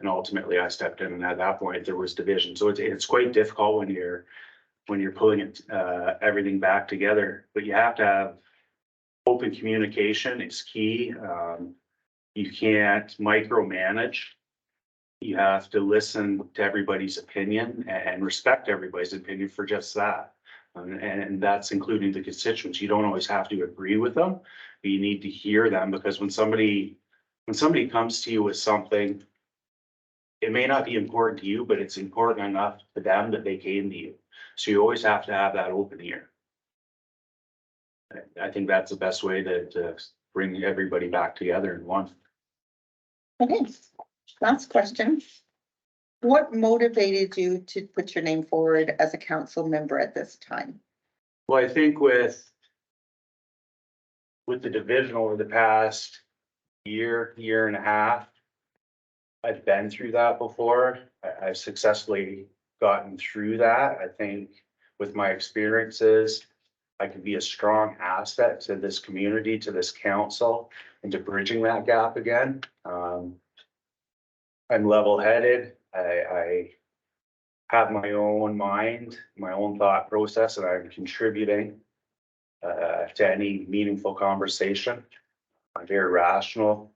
and ultimately I stepped in, and at that point there was division. So it's quite difficult when you're pulling it everything back together. But you have to have open communication. It's key. You can't micromanage. You have to listen to everybody's opinion and respect everybody's opinion for just that. And that's including the constituents. You don't always have to agree with them, but you need to hear them, because when somebody comes to you with something, it may not be important to you, but it's important enough to them that they came to you. So you always have to have that open ear. I think that's the best way to bring everybody back together in one. Okay, last question. What motivated you to put your name forward as a council member at this time? Well, I think with with the division over the past year and a half, I've been through that before. I've successfully gotten through that. I think with my experiences, I could be a strong asset to this community, to this council, and to bridging that gap again. I'm level-headed. I have my own mind, my own thought process, and I'm contributing to any meaningful conversation. I'm very rational.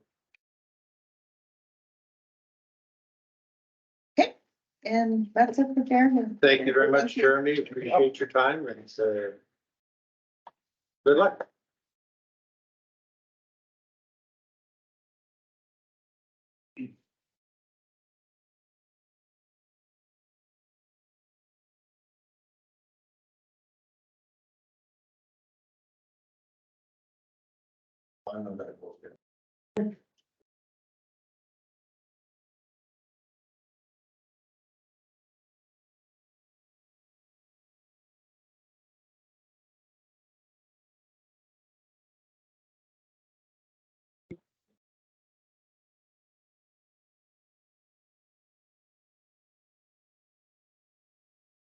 And that's it for Jeremy. Thank you very much, Thank you. Jeremy. Appreciate your time and good luck. I know that will get.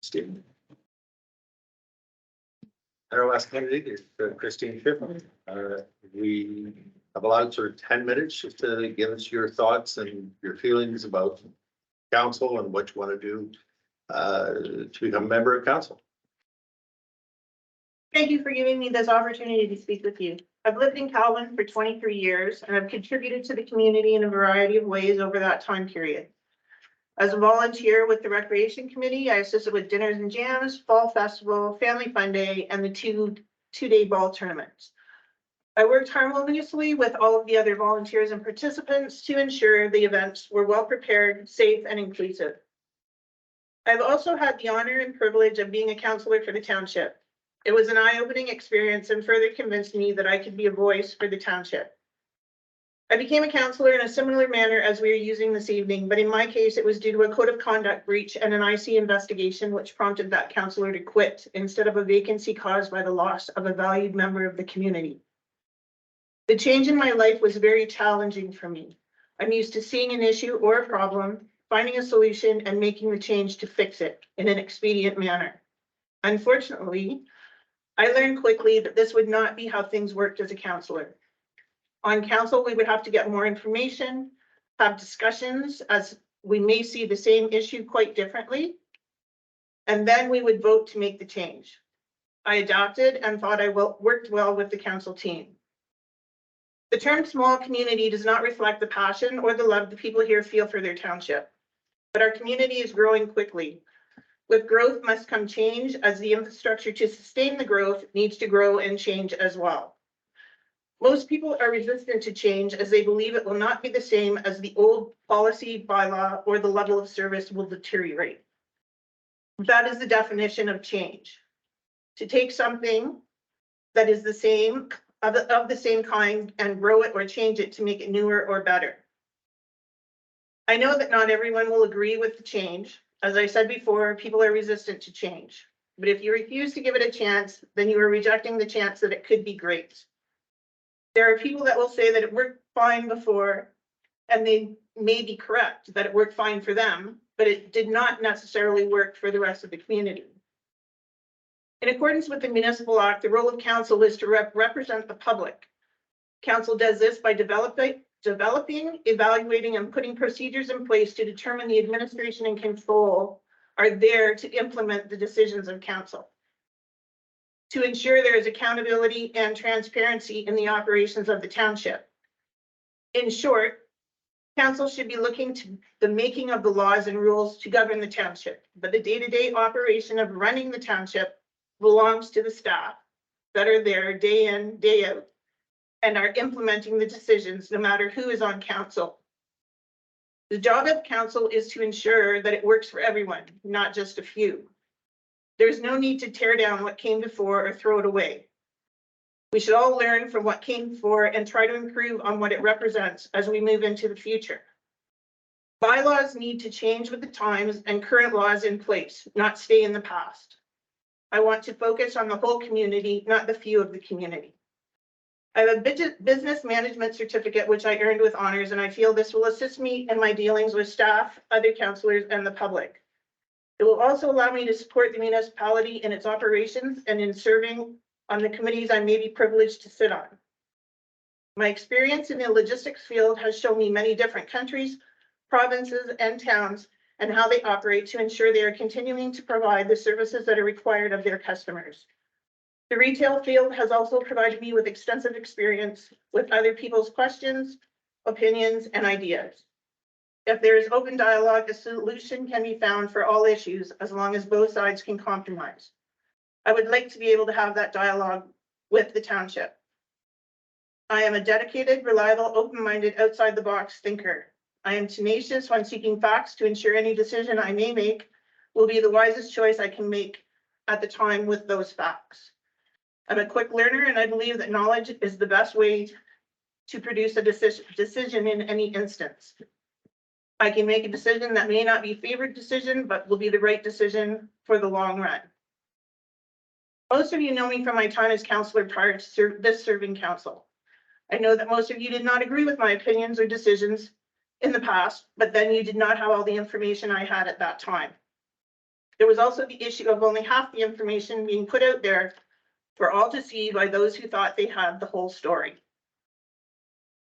Stephen. And our last candidate is Christine Schiffman. We have allowed sort of 10 minutes just to give us your thoughts and your feelings about council and what you want to do to become a member of council. Thank you for giving me this opportunity to speak with you. I've lived in Calvin for 23 years and I've contributed to the community in a variety of ways over that time period. As a volunteer with the Recreation Committee, I assisted with dinners and jams, fall festival, family fun day, and the two-day ball tournaments. I worked harmoniously with all of the other volunteers and participants to ensure the events were well prepared, safe, and inclusive. I've also had the honor and privilege of being a counselor for the township. It was an eye-opening experience and further convinced me that I could be a voice for the township. I became a counselor in a similar manner as we are using this evening, but in my case, it was due to a code of conduct breach and an IC investigation, which prompted that counselor to quit instead of a vacancy caused by the loss of a valued member of the community. The change in my life was very challenging for me. I'm used to seeing an issue or a problem, finding a solution, and making the change to fix it in an expedient manner. Unfortunately, I learned quickly that this would not be how things worked as a counselor. On council, we would have to get more information, have discussions as we may see the same issue quite differently, and then we would vote to make the change. I adapted and thought I worked well with the council team. The term small community does not reflect the passion or the love the people here feel for their township, but our community is growing quickly. With growth must come change, as the infrastructure to sustain the growth needs to grow and change as well. Most people are resistant to change as they believe it will not be the same as the old policy, bylaw, or the level of service will deteriorate. That is the definition of change. To take something that is the same, of the same kind, and grow it or change it to make it newer or better. I know that not everyone will agree with the change. As I said before, people are resistant to change. But if you refuse to give it a chance, then you are rejecting the chance that it could be great. There are people that will say that it worked fine before, and they may be correct that it worked fine for them, but it did not necessarily work for the rest of the community. In accordance with the Municipal Act, the role of council is to represent the public. Council does this by developing, evaluating, and putting procedures in place to determine the administration and control are there to implement the decisions of council. To ensure there is accountability and transparency in the operations of the township. In short, council should be looking to the making of the laws and rules to govern the township, but the day-to-day operation of running the township belongs to the staff that are there day in, day out, and are implementing the decisions no matter who is on council. The job of council is to ensure that it works for everyone, not just a few. There's no need to tear down what came before or throw it away. We should all learn from what came before and try to improve on what it represents as we move into the future. Bylaws need to change with the times and current laws in place, not stay in the past. I want to focus on the whole community, not the few of the community. I have a business management certificate, which I earned with honors, and I feel this will assist me in my dealings with staff, other councillors, and the public. It will also allow me to support the municipality in its operations and in serving on the committees I may be privileged to sit on. My experience in the logistics field has shown me many different countries, provinces, and towns, and how they operate to ensure they are continuing to provide the services that are required of their customers. The retail field has also provided me with extensive experience with other people's questions, opinions, and ideas. If there is open dialogue, a solution can be found for all issues as long as both sides can compromise. I would like to be able to have that dialogue with the township. I am a dedicated, reliable, open-minded, outside-the-box thinker. I am tenacious when seeking facts to ensure any decision I may make will be the wisest choice I can make at the time with those facts. I'm a quick learner, and I believe that knowledge is the best way to produce a decision in any instance. I can make a decision that may not be a favorite decision, but will be the right decision for the long run. Most of you know me from my time as councillor prior to this serving council. I know that most of you did not agree with my opinions or decisions in the past, but then you did not have all the information I had at that time. There was also the issue of only half the information being put out there for all to see by those who thought they had the whole story.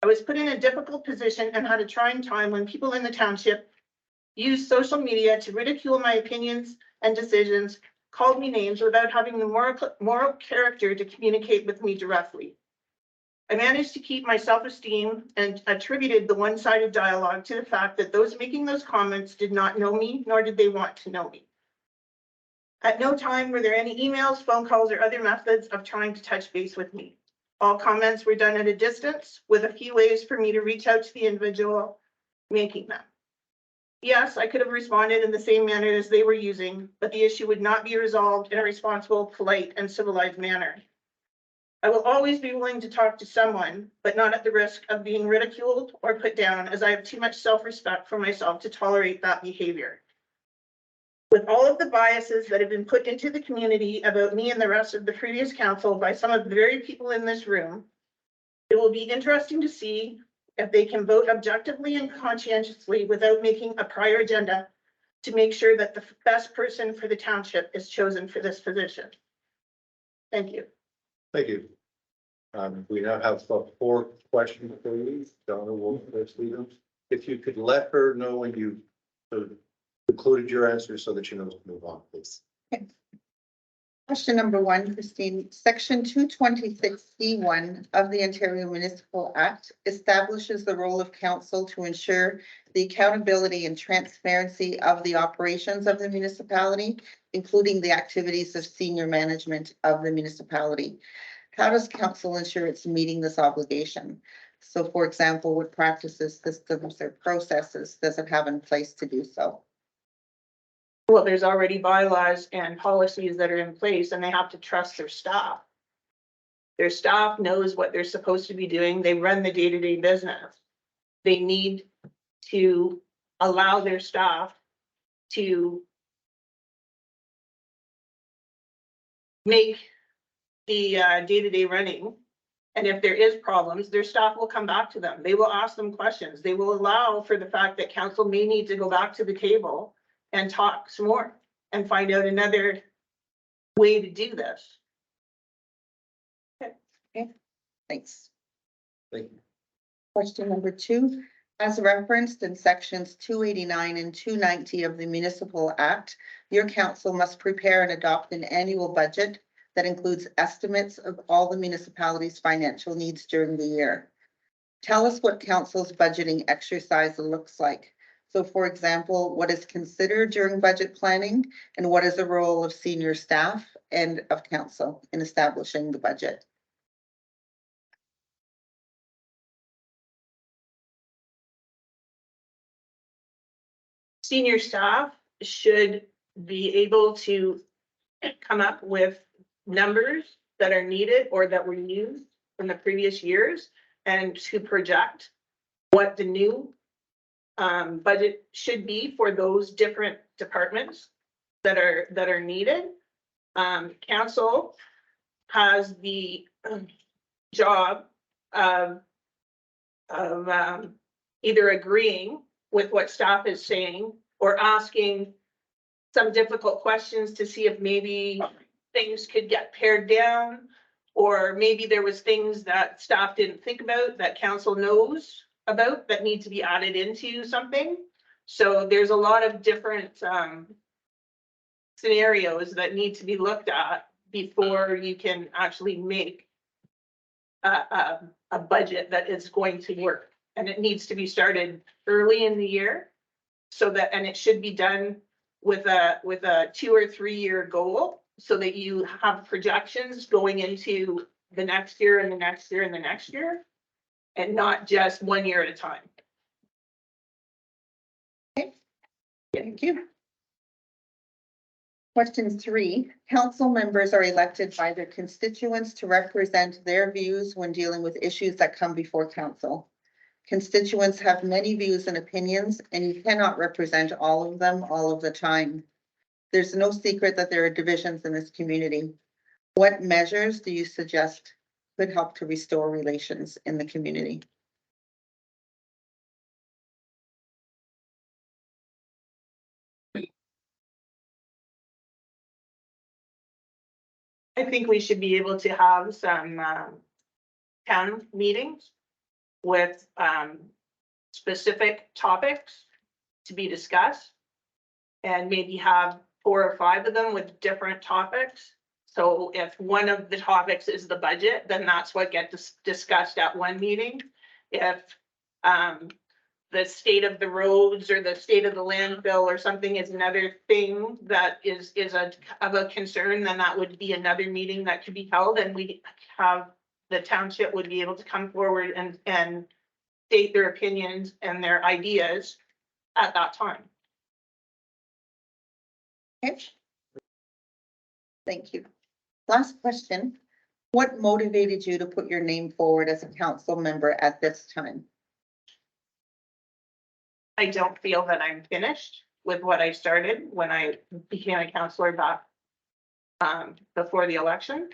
I was put in a difficult position and had a trying time when people in the township used social media to ridicule my opinions and decisions, called me names without having the moral character to communicate with me directly. I managed to keep my self-esteem and attributed the one-sided dialogue to the fact that those making those comments did not know me, nor did they want to know me. At no time were there any emails, phone calls, or other methods of trying to touch base with me. All comments were done at a distance, with a few ways for me to reach out to the individual making them. Yes, I could have responded in the same manner as they were using, but the issue would not be resolved in a responsible, polite, and civilized manner. I will always be willing to talk to someone, but not at the risk of being ridiculed or put down, as I have too much self-respect for myself to tolerate that behavior. With all of the biases that have been put into the community about me and the rest of the previous council by some of the very people in this room, it will be interesting to see if they can vote objectively and conscientiously without making a prior agenda to make sure that the best person for the township is chosen for this position. Thank you. Thank you. We now have 4 questions for you. Donna will first lead them. If you could let her know when you concluded your answer so that she knows to move on, please. Okay. Question number 1, Christine. Section 226E1 of the Ontario Municipal Act establishes the role of council to ensure the accountability and transparency of the operations of the municipality, including the activities of senior management of the municipality. How does council ensure it's meeting this obligation? So, for example, what practices, systems, or processes does it have in place to do so? Well, there's already bylaws and policies that are in place, and they have to trust their staff. Their staff knows what they're supposed to be doing. They run the day-to-day business. They need to allow their staff to make the day-to-day running. And if there is problems, their staff will come back to them. They will ask them questions. They will allow for the fact that council may need to go back to the table and talk some more and find out another way to do this. Okay, thanks. Thank you. Question number 2, as referenced in sections 289 and 290 of the Municipal Act, your council must prepare and adopt an annual budget that includes estimates of all the municipality's financial needs during the year. Tell us what council's budgeting exercise looks like. So, for example, what is considered during budget planning, and what is the role of senior staff and of council in establishing the budget? Senior staff should be able to come up with numbers that are needed or that were used from the previous years and to project what the new budget should be for those different departments that are needed. Council has the job either agreeing with what staff is saying or asking some difficult questions to see if maybe things could get pared down, or maybe there was things that staff didn't think about that council knows about that need to be added into something. So there's a lot of different scenarios that need to be looked at before you can actually make a budget that is going to work. And it needs to be started early in the year so that, and it should be done with a 2 or 3 year goal so that you have projections going into the next year and the next year and the next year, and not just 1 year at a time. Thank you. Question 3, council members are elected by their constituents to represent their views when dealing with issues that come before council. Constituents have many views and opinions, and you cannot represent all of them all of the time. There's no secret that there are divisions in this community. What measures do you suggest could help to restore relations in the community? I think we should be able to have some town meetings with specific topics to be discussed. And maybe have 4 or 5 of them with different topics. So if one of the topics is the budget, then that's what gets discussed at one meeting. If the state of the roads or the state of the landfill or something is another thing that is of a concern, then that would be another meeting that could be held, and we have the township would be able to come forward and state their opinions and their ideas at that time. Okay. Thank you. Last question. What motivated you to put your name forward as a council member at this time? I don't feel that I'm finished with what I started when I became a councillor back before the election.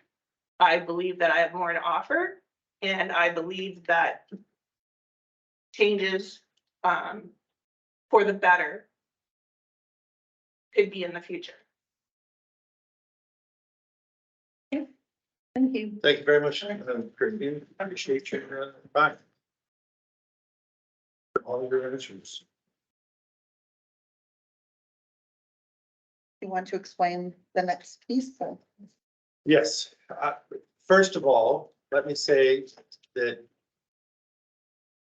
I believe that I have more to offer, and I believe that changes for the better could be in the future. Thank you. Thank you very much, Christine. Appreciate your time. All of your answers. You want to explain the next piece? So. Yes, first of all, let me say that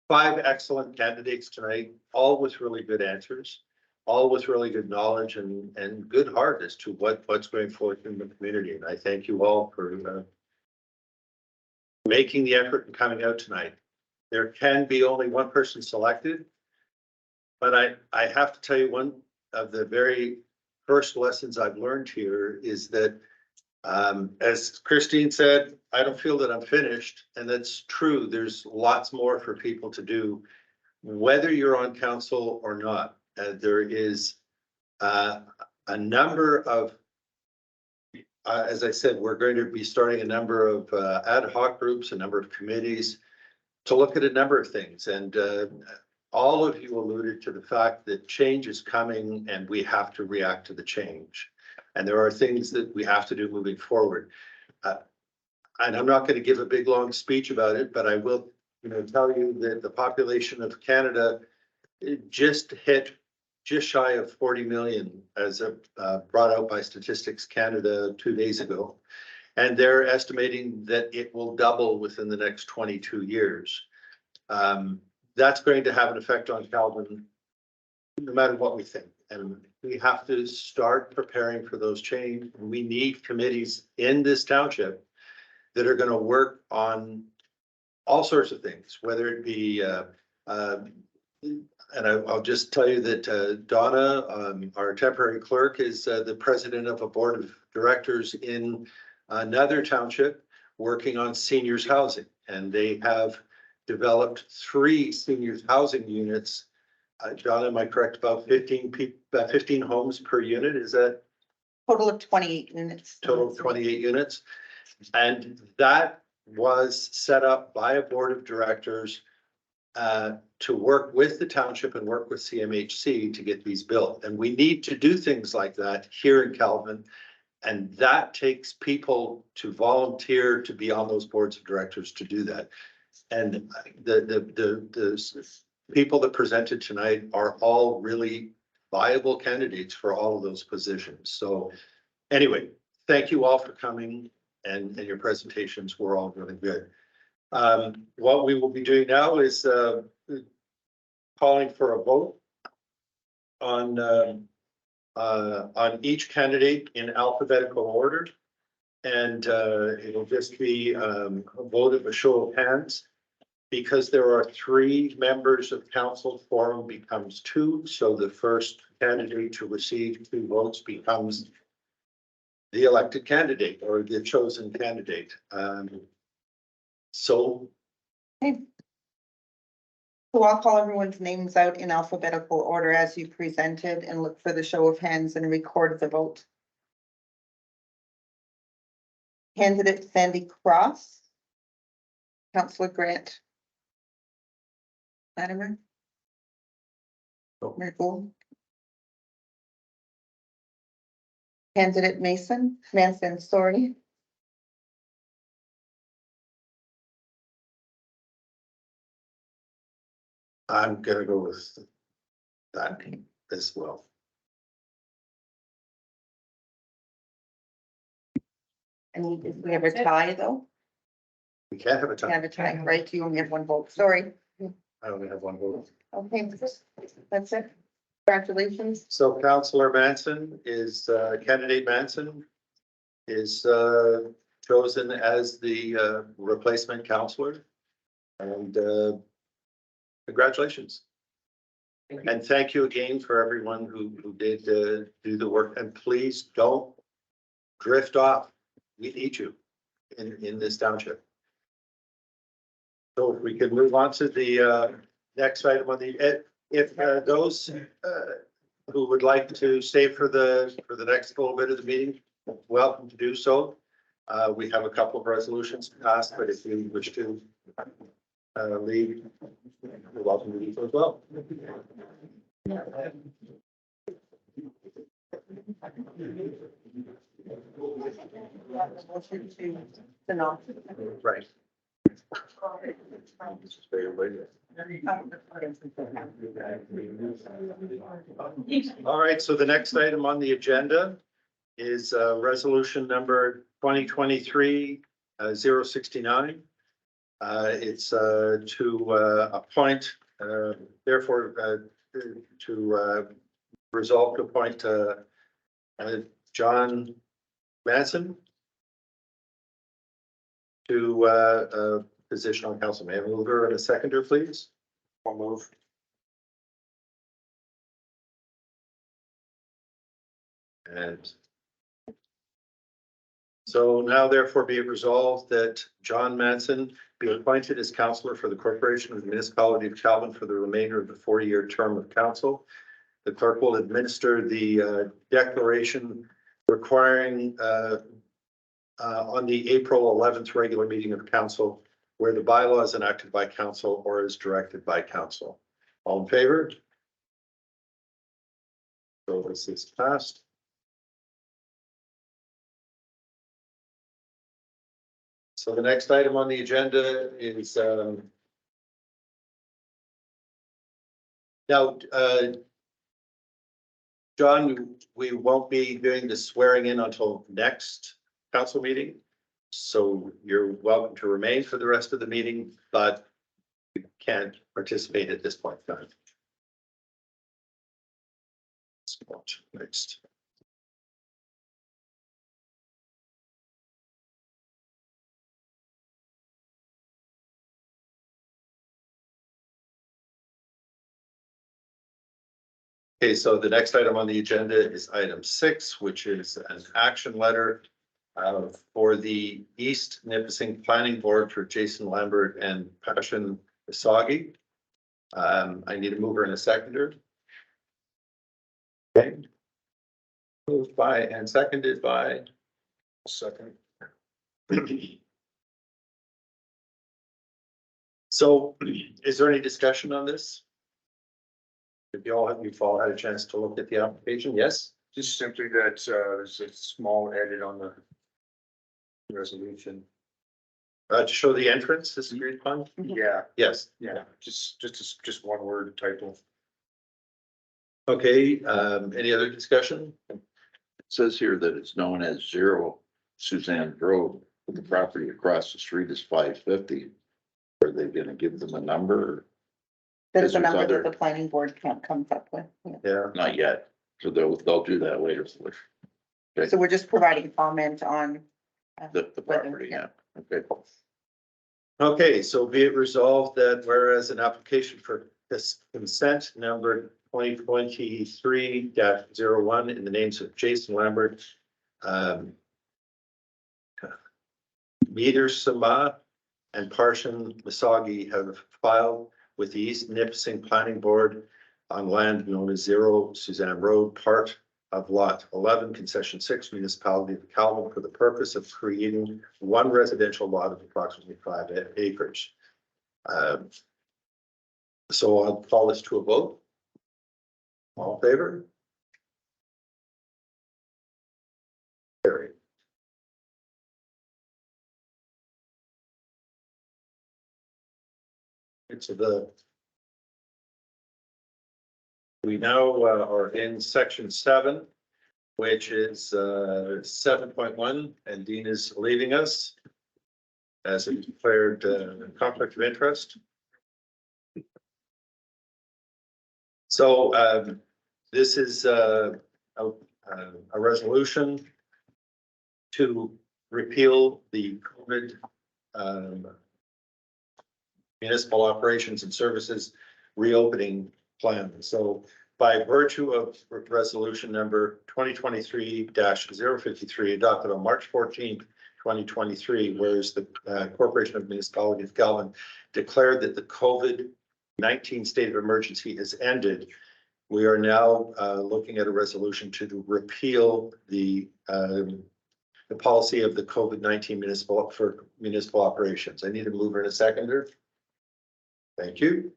5 excellent candidates tonight, all with really good answers, all with really good knowledge and good heart as to what's going forward in the community. And I thank you all for making the effort and coming out tonight. There can be only one person selected, but I have to tell you, one of the very first lessons I've learned here is that as Christine said, I don't feel that I'm finished, and that's true. There's lots more for people to do, whether you're on council or not. There is a number of, as I said, we're going to be starting a number of ad hoc groups, a number of committees to look at a number of things. And all of you alluded to the fact that change is coming and we have to react to the change. And there are things that we have to do moving forward. And I'm not going to give a big long speech about it, but I will, tell you that the population of Canada just hit just shy of 40 million as brought out by Statistics Canada 2 days ago. And they're estimating that it will double within the next 22 years. That's going to have an effect on Calvin, no matter what we think. And we have to start preparing for those changes. We need committees in this township that are going to work on all sorts of things, whether it be, and I'll just tell you that Donna, our temporary clerk, is the president of a board of directors in another township working on seniors housing. And they have developed 3 seniors housing units. John, am I correct? About 15 homes per unit. Is that? Total of 28 units. Total of 28 units. And that was set up by a board of directors to work with the township and work with CMHC to get these built. And we need to do things like that here in Calvin. And that takes people to volunteer to be on those boards of directors to do that. And the people that presented tonight are all really viable candidates for all of those positions. So anyway, thank you all for coming, and your presentations were all really good. What we will be doing now is calling for a vote on each candidate in alphabetical order. And it'll just be a vote of a show of hands. Because there are 3 members of council, quorum becomes 2. So the first candidate to receive 2 votes becomes the elected candidate or the chosen candidate. So So I'll call everyone's names out in alphabetical order as you presented and look for the show of hands and record the vote. Candidate Sandy Cross. Councillor Grant. Latimer. Merkel. Candidate Manson, sorry. I'm gonna go with that as well. And we have a tie though. We can't have a We tie. have a tie, right? You only have 1 vote, sorry. I only have 1 vote. Okay, that's it. Congratulations. So Councillor Manson is, candidate Manson is chosen as the replacement councillor. And congratulations. And thank you again for everyone who did do the work. And please don't drift off. We need you in this township. So if we can move on to the next item on the, if those who would like to stay for the next little bit of the meeting, welcome to do so. We have a couple of resolutions passed, but if you wish to leave, you're welcome to do so as well. Motion to the non. Right. All right, so the next item on the agenda is resolution number 2023-069. It's to appoint, therefore, to resolve to appoint John Manson to a position on council. May I have a mover and a seconder, please? I'll move. And so now therefore be it resolved that John Manson be appointed as councillor for the corporation of the municipality of Calvin for the remainder of the 4-year term of council. The clerk will administer the declaration requiring on the April 11th regular meeting of council where the bylaw is enacted by council or is directed by council. All in favor? So this is passed. So the next item on the agenda is now, John, we won't be doing the swearing in until next council meeting. So you're welcome to remain for the rest of the meeting, but you can't participate at this point in time. Next. Okay, so the next item on the agenda is item 6, which is an action letter for the East Nipissing Planning Board for Jason Lambert and Passion Isagi. I need a mover and a seconder. Okay. Moved by and seconded by. Second. So is there any discussion on this? If you've all had a chance to look at the application, yes? Just simply that, there's a small edit on the resolution. To show the entrance, this agreed upon? Yeah, Yes. yeah, just one word typo. Okay, any other discussion? It says here that it's known as 0 Suzanne Road, but the property across the street is 550. Are they gonna give them a number? That is a There's number other- that the planning board can't come up with. Yeah. Yeah. Not yet, so they'll do that later for So we're just providing comment on. the whether- property, yeah, okay. Okay, so be it resolved that whereas an application for this consent number 2023-01 in the names of Jason Lambert, Meter Sama and Parshan Masagi have filed with the East Nipissing Planning Board on land known as 0 Suzanne Road, part of lot 11, concession 6, municipality of Calvin, for the purpose of creating one residential lot of approximately 5 acres. So I'll call this to a vote. All in favor? Carried. So we now are in section 7, which is 7.1, and Dean is leaving us as a declared conflict of interest. So this is a resolution to repeal the COVID municipal operations and services reopening plan. So by virtue of resolution number 2023-053 adopted on March 14th, 2023, whereas the Corporation of Municipality of Calvin declared that the COVID-19 state of emergency has ended, we are now looking at a resolution to repeal the policy of the COVID-19 municipal operations. I need a mover and a seconder. Thank you.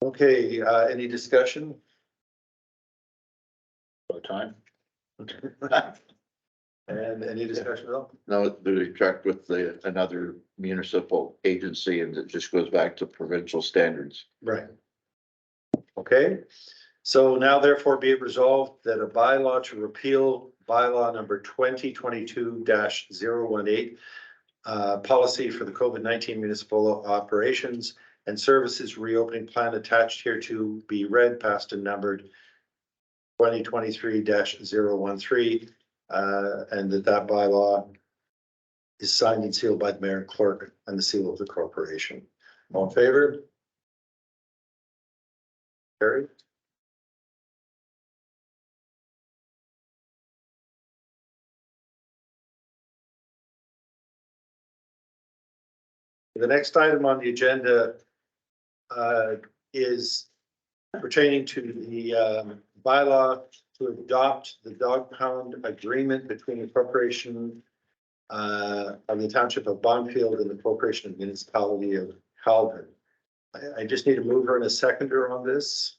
Okay, any discussion? About time? And any discussion at all? No, we checked with another municipal agency and it just goes back to provincial standards. Right. Okay, so now therefore be it resolved that a bylaw to repeal bylaw number 2022-018, policy for the COVID-19 municipal operations and services reopening plan attached here to be read, passed and numbered 2023-013, and that bylaw is signed and sealed by the mayor and clerk and the seal of the corporation. All in favor? Carried. The next item on the agenda is pertaining to the bylaw to adopt the dog pound agreement between the corporation of the township of Bonfield and the corporation of municipality of Calvin. I just need a mover and a seconder on this.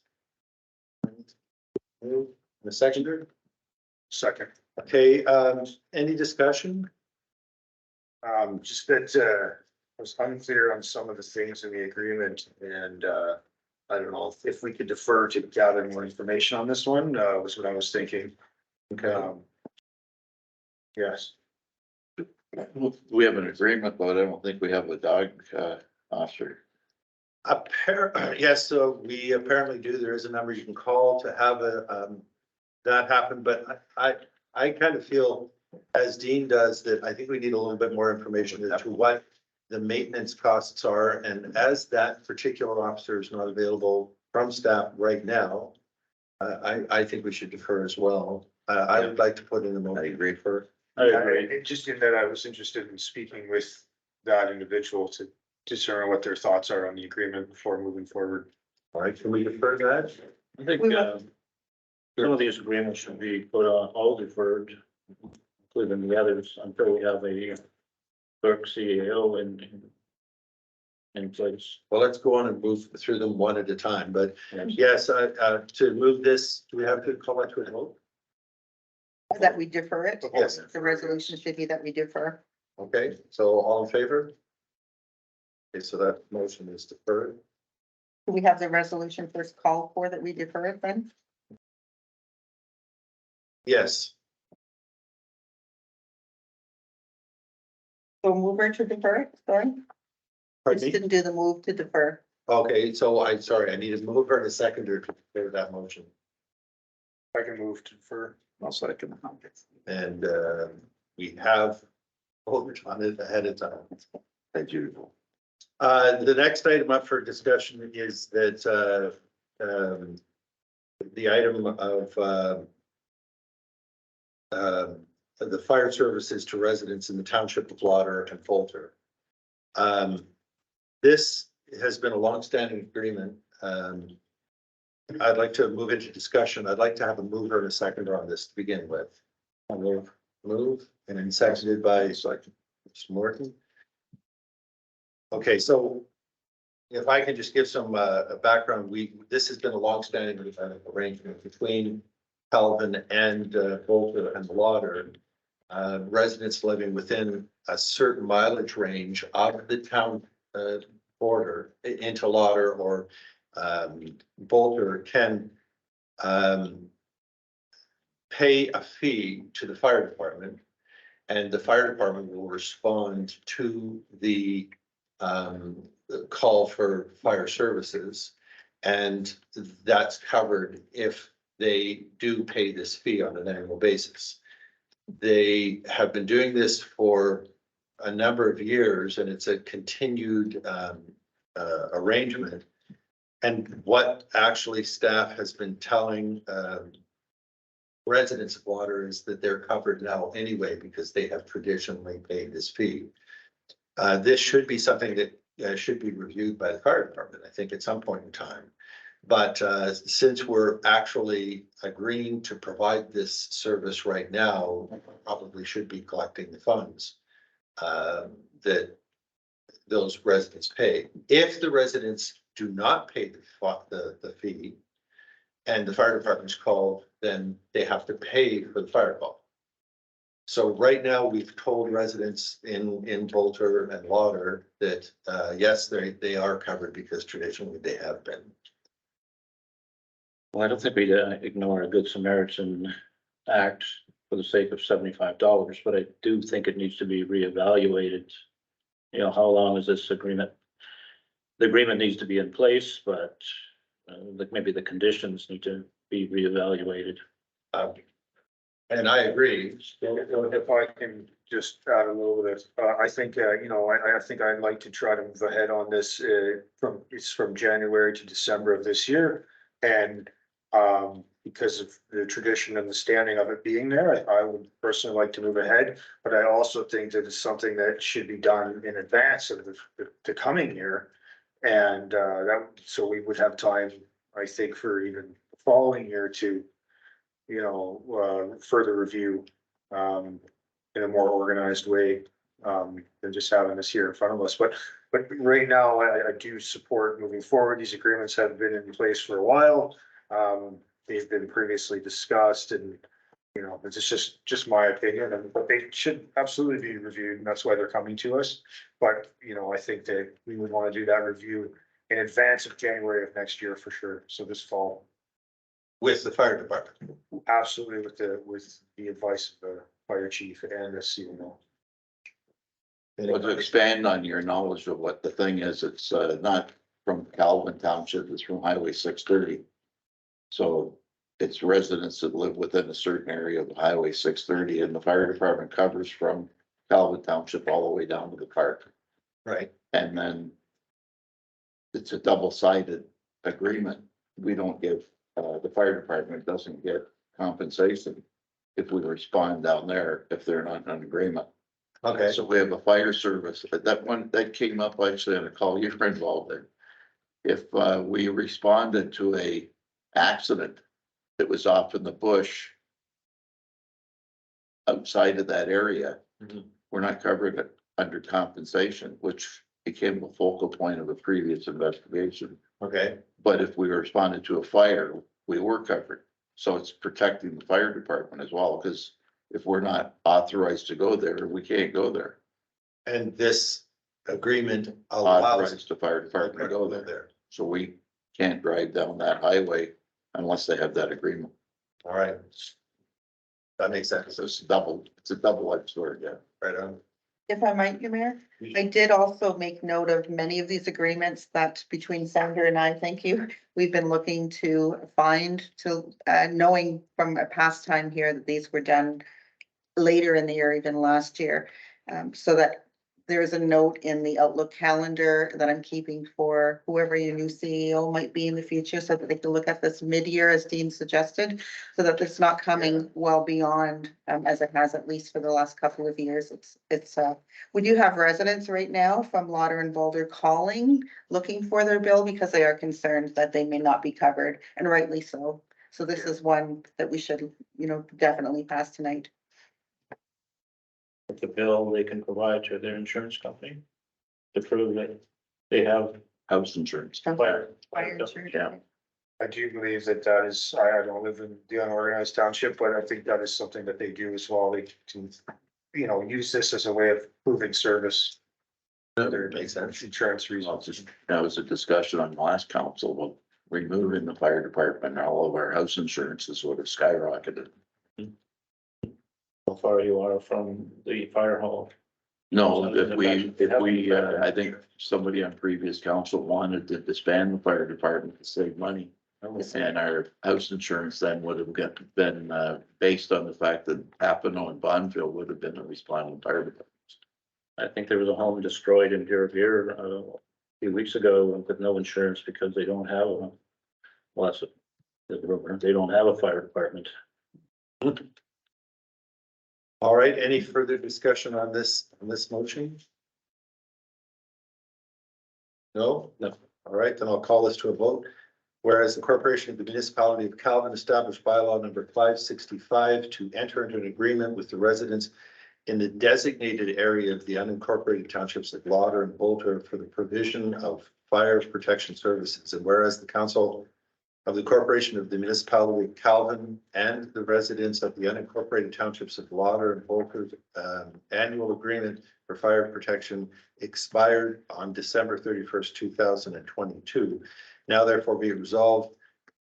Move and a seconder. Second. Okay, any discussion? Just that, I was unclear on some of the things in the agreement and, I don't know if we could defer to gather more information on this one, was what I was thinking. Okay. Yes. We have an agreement, but I don't think we have a dog officer. Yes, so we apparently do. There is a number you can call to have that happen, but I kind of feel, as Dean does, that I think we need a little bit more information as to what the maintenance costs are, and as that particular officer is not available from staff right now, I think we should defer as well. I would like to put in a motion. I agree. For Just in that I was interested in speaking with that individual to discern what their thoughts are on the agreement before moving forward. all right, can we defer that? I think, some of these agreements should be put on, all deferred, including the others, until we have a clerk, CAO and in place. Well, let's go on and move through them one at a time, but yes, to move this, do we have to call it to a vote? That we defer it. Yes. The resolution should be that we defer. Okay, so all in favor? Okay, so that motion is deferred. Do we have the resolution first called for that we defer it then? Yes, So mover to defer it, sorry? Just pardon me? didn't do the move to defer. Okay, so I'm sorry, I need a mover and a seconder to prepare that motion. I can move to defer. I'll second. And we have voted on it ahead of time. As usual. The next item up for discussion is that the item of the fire services to residents in the township of Lauder and Folter. This has been a longstanding agreement. I'd like to move into discussion. I'd like to have a mover and a seconder on this to begin with. I'll move and then seconded by Mr. Morton. Okay, so if I can just give some background, this has been a longstanding arrangement between Calvin and Bolter and Lauder. Residents living within a certain mileage range of the town border into Lauder or Bolter can pay a fee to the fire department, and the fire department will respond to the call for fire services. And that's covered if they do pay this fee on an annual basis. They have been doing this for a number of years, and it's a continued arrangement. And what actually staff has been telling residents of Lauder is that they're covered now anyway, because they have traditionally paid this fee. This should be something that should be reviewed by the fire department, I think, at some point in time. But since we're actually agreeing to provide this service right now, probably should be collecting the funds that those residents pay. If the residents do not pay the fee and the fire department's called, then they have to pay for the fire call. So right now, we've told residents in Bolter and Lauder that, yes, they are covered because traditionally they have been. Well, I don't think we'd ignore a Good Samaritan Act for the sake of $75, but I do think it needs to be reevaluated. You know, how long is this agreement? The agreement needs to be in place, but like maybe the conditions need to be reevaluated. And I agree. If I can just add a little bit, I think, I think I'd like to try to move ahead on this, from January to December of this year. And, because of the tradition and the standing of it being there, I would personally like to move ahead. But I also think that it's something that should be done in advance of the coming year. And, so we would have time, I think, for even the following year to, further review, in a more organized way, than just having this here in front of us. But right now, I do support moving forward. These agreements have been in place for a while. They've been previously discussed, and, it's just my opinion, but they should absolutely be reviewed, and that's why they're coming to us. But, I think that we would want to do that review in advance of January of next year for sure. So this fall. With the fire department. Absolutely, with the advice of the fire chief and the CMO. Well, to expand on your knowledge of what the thing is, it's not from Calvin Township, it's from Highway 630. So it's residents that live within a certain area of Highway 630, and the fire department covers from Calvin Township all the way down to the park. Right. And then it's a double-sided agreement. We don't give, the fire department doesn't get compensation if we respond down there, if they're not in agreement. Okay. So we have a fire service, but that one, that came up actually on a call you were involved in. If we responded to a accident that was off in the bush outside of that area, Mhm. we're not covering it under compensation, which became the focal point of a previous investigation. Okay, But if we responded to a fire, we were covered. So it's protecting the fire department as well, because if we're not authorized to go there, we can't go there. and this agreement allows. Authorized the fire department to go there. So we can't drive down that highway unless they have that agreement. All right. That makes sense. So it's a double-edged sword, yeah. Right on. If I might, your Mayor, I did also make note of many of these agreements that between Sandra and I, thank you, we've been looking to find knowing from a past time here that these were done later in the year, even last year. So that there's a note in the Outlook calendar that I'm keeping for whoever your new CEO might be in the future, so that they can look at this mid-year, as Dean suggested, so that it's not coming well beyond, as it has at least for the last couple of years. We do have residents right now from Lauder and Boulder calling, looking for their bill because they are concerned that they may not be covered, and rightly so. So this is one that we should, definitely pass tonight. The bill they can provide to their insurance company to prove that they have House insurance. fire. Fire insurance. Yeah. I do believe that is, I don't live in the unorganized township, but I think that is something that they do as well. They can, use this as a way of proving service. Makes sense. Insurance Well, reasons. just, that was a discussion on the last council about removing the fire department, and all of our house insurances would have skyrocketed. How far you are from the fire hall. No, I think somebody on previous council wanted to disband the fire department to save money. And our house insurance then would have been based on the fact that Papineau and Bonville would have been a responding fire department. I think there was a home destroyed in here a few weeks ago with no insurance because they don't have a, well, that's the rumor, they don't have a fire department. All right, any further discussion on this motion? No? No. All right, then I'll call this to a vote. Whereas the Corporation of the Municipality of Calvin established bylaw number 565 to enter into an agreement with the residents in the designated area of the unincorporated townships of Lauder and Boulder for the provision of fire protection services. And whereas the Council of the Corporation of the Municipality of Calvin and the residents of the unincorporated townships of Lauder and Boulder's annual agreement for fire protection expired on December 31st, 2022. Now therefore be resolved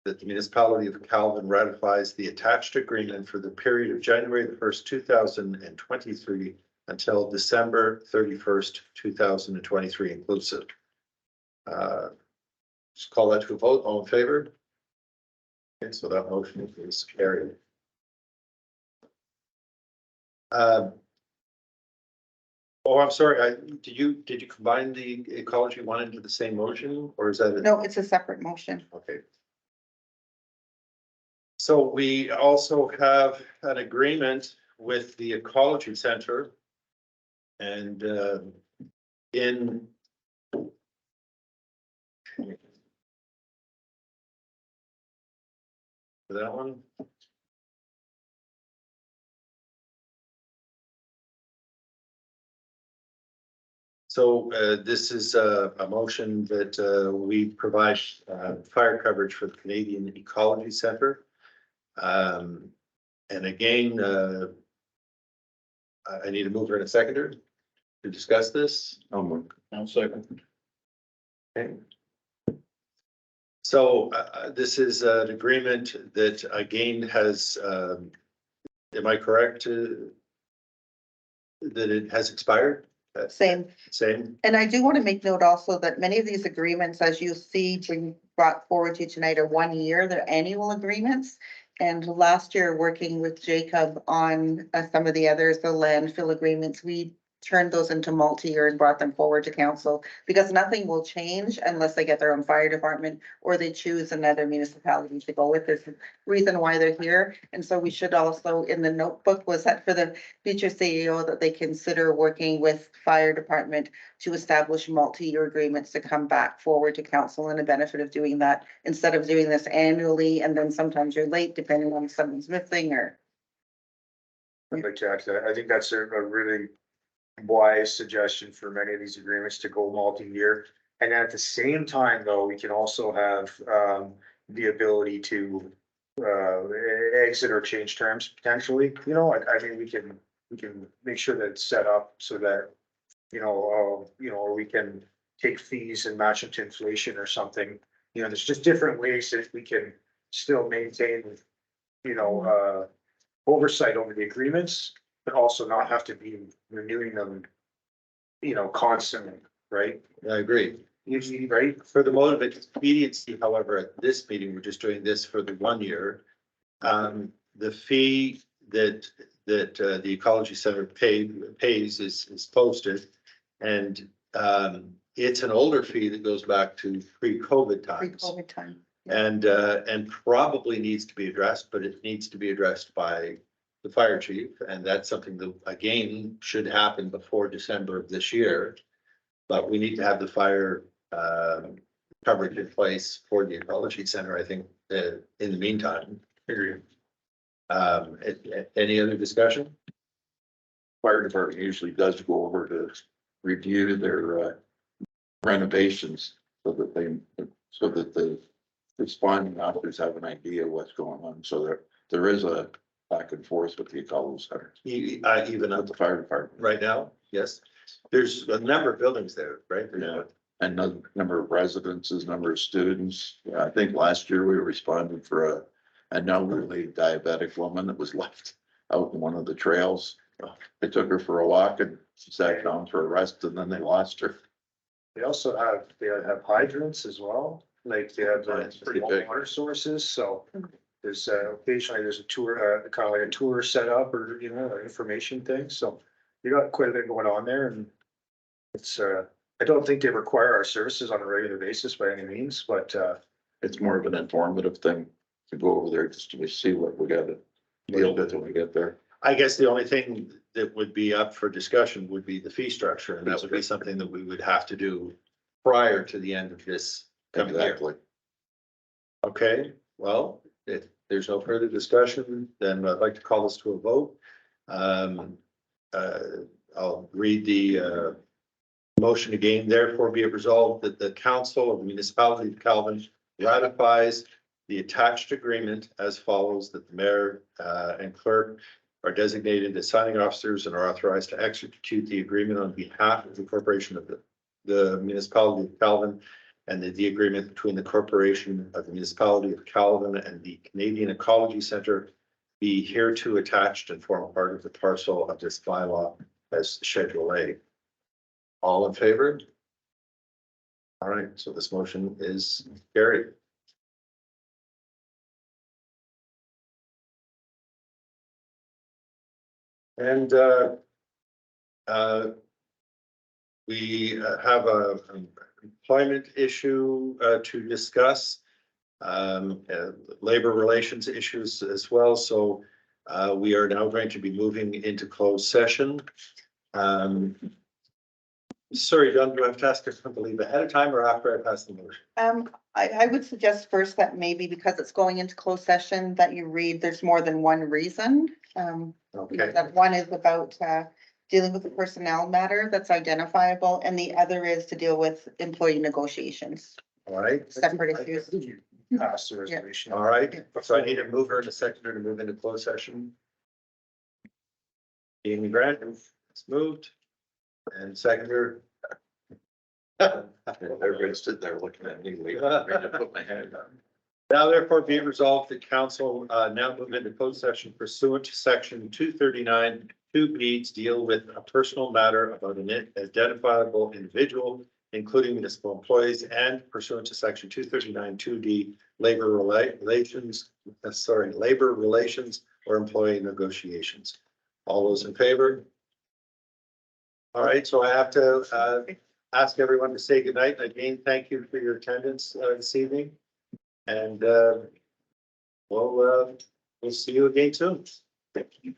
that the municipality of Calvin ratifies the attached agreement for the period of January the 1st, 2023 until December 31st, 2023 inclusive. Just call that to a vote. All in favor? Okay, so that motion is carried. Oh, I'm sorry. Did you combine the ecology one into the same motion, or is that? No, it's a separate motion. Okay. So we also have an agreement with the Ecology Center. And in that one. So this is a motion that we provide fire coverage for the Canadian Ecology Center. And again, I need a mover and a seconder to discuss this. I'll second. Okay. So this is an agreement that again has, am I correct that it has expired? Same. Same. And I do want to make note also that many of these agreements, as you see being brought forward to you tonight, are 1 year, they're annual agreements. And last year, working with Jacob on some of the others, the landfill agreements, we turned those into multi-year and brought them forward to council, because nothing will change unless they get their own fire department or they choose another municipality to go with. There's a reason why they're here. And so we should also, in the notebook, was that for the future CEO, that they consider working with fire department to establish multi-year agreements to come back forward to council, and the benefit of doing that instead of doing this annually. And then sometimes you're late depending on if someone's missing or. I'd like to add to that. I think that's a really wise suggestion for many of these agreements to go multi-year. And at the same time, though, we can also have, the ability to, exit or change terms potentially, you know, I mean, we can make sure that it's set up so that, or we can take fees and match them to inflation or something. You know, there's just different ways that we can still maintain, oversight over the agreements, but also not have to be renewing them, constantly, right? I agree. Usually, right? For the motive of expediency, however, at this meeting, we're just doing this for the 1 year. The fee that the Ecology Center pays is posted. And it's an older fee that goes back to pre-COVID times. Pre-COVID time. And probably needs to be addressed, but it needs to be addressed by the fire chief. And that's something that, again, should happen before December of this year. But we need to have the fire coverage in place for the Ecology Center, I think, in the meantime. Agreed. Any other discussion? Fire department usually does go over to review their renovations so that the responding officers have an idea of what's going on. So there is a back and forth with the Ecology Center, Even with up the fire department. right now, yes. There's a number of buildings there, right? Yeah. And number of residences, number of students. I think last year we responded for an elderly diabetic woman that was left out in one of the trails. They took her for a walk and she sat down for a rest and then they lost her. They also have hydrants as well, like they have It's pretty big. water sources, so. There's occasionally there's a tour, kind of like a tour set up or, an information thing, so you got quite a bit going on there and. It's I don't think they require our services on a regular basis by any means, but It's more of an informative thing to go over there just to see what we got to deal with when we get there. I guess the only thing that would be up for discussion would be the fee structure, and that would be something that we would have to do prior to the end of this coming year. Exactly. Okay, well, if there's no further discussion, then I'd like to call this to a vote. I'll read the motion again. Therefore, be it resolved that the Council of the Municipality of Calvin ratifies the attached agreement as follows, that the mayor and clerk are designated as signing officers and are authorized to execute the agreement on behalf of the corporation of the municipality of Calvin, and the agreement between the corporation of the municipality of Calvin and the Canadian Ecology Center be hereto attached and form part of the parcel of this bylaw as Schedule A. All in favor? All right, so this motion is carried. And we have an employment issue to discuss, labor relations issues as well. So we are now going to be moving into closed session. Sorry, John, do I have to ask her to leave ahead of time or after I pass the motion? I would suggest first that maybe because it's going into closed session, that you read, there's more than one reason. Okay, That one is about dealing with a personnel matter that's identifiable, and the other is to deal with employee negotiations. all right, Separate issues. pass the resolution. all right. So I need a mover and a seconder to move into closed session. Amy Grant, it's moved. And seconder. Everybody's sitting there looking at me, waiting for me to put my hand on. Now therefore be it resolved that council now move into closed session pursuant to section 239, 2B to deal with a personal matter about an identifiable individual, including municipal employees, and pursuant to section 239, 2D labor relations or employee negotiations. All those in favor? All right, so I have to ask everyone to say goodnight. Again, thank you for your attendance this evening. And we'll see you again soon. Thank you.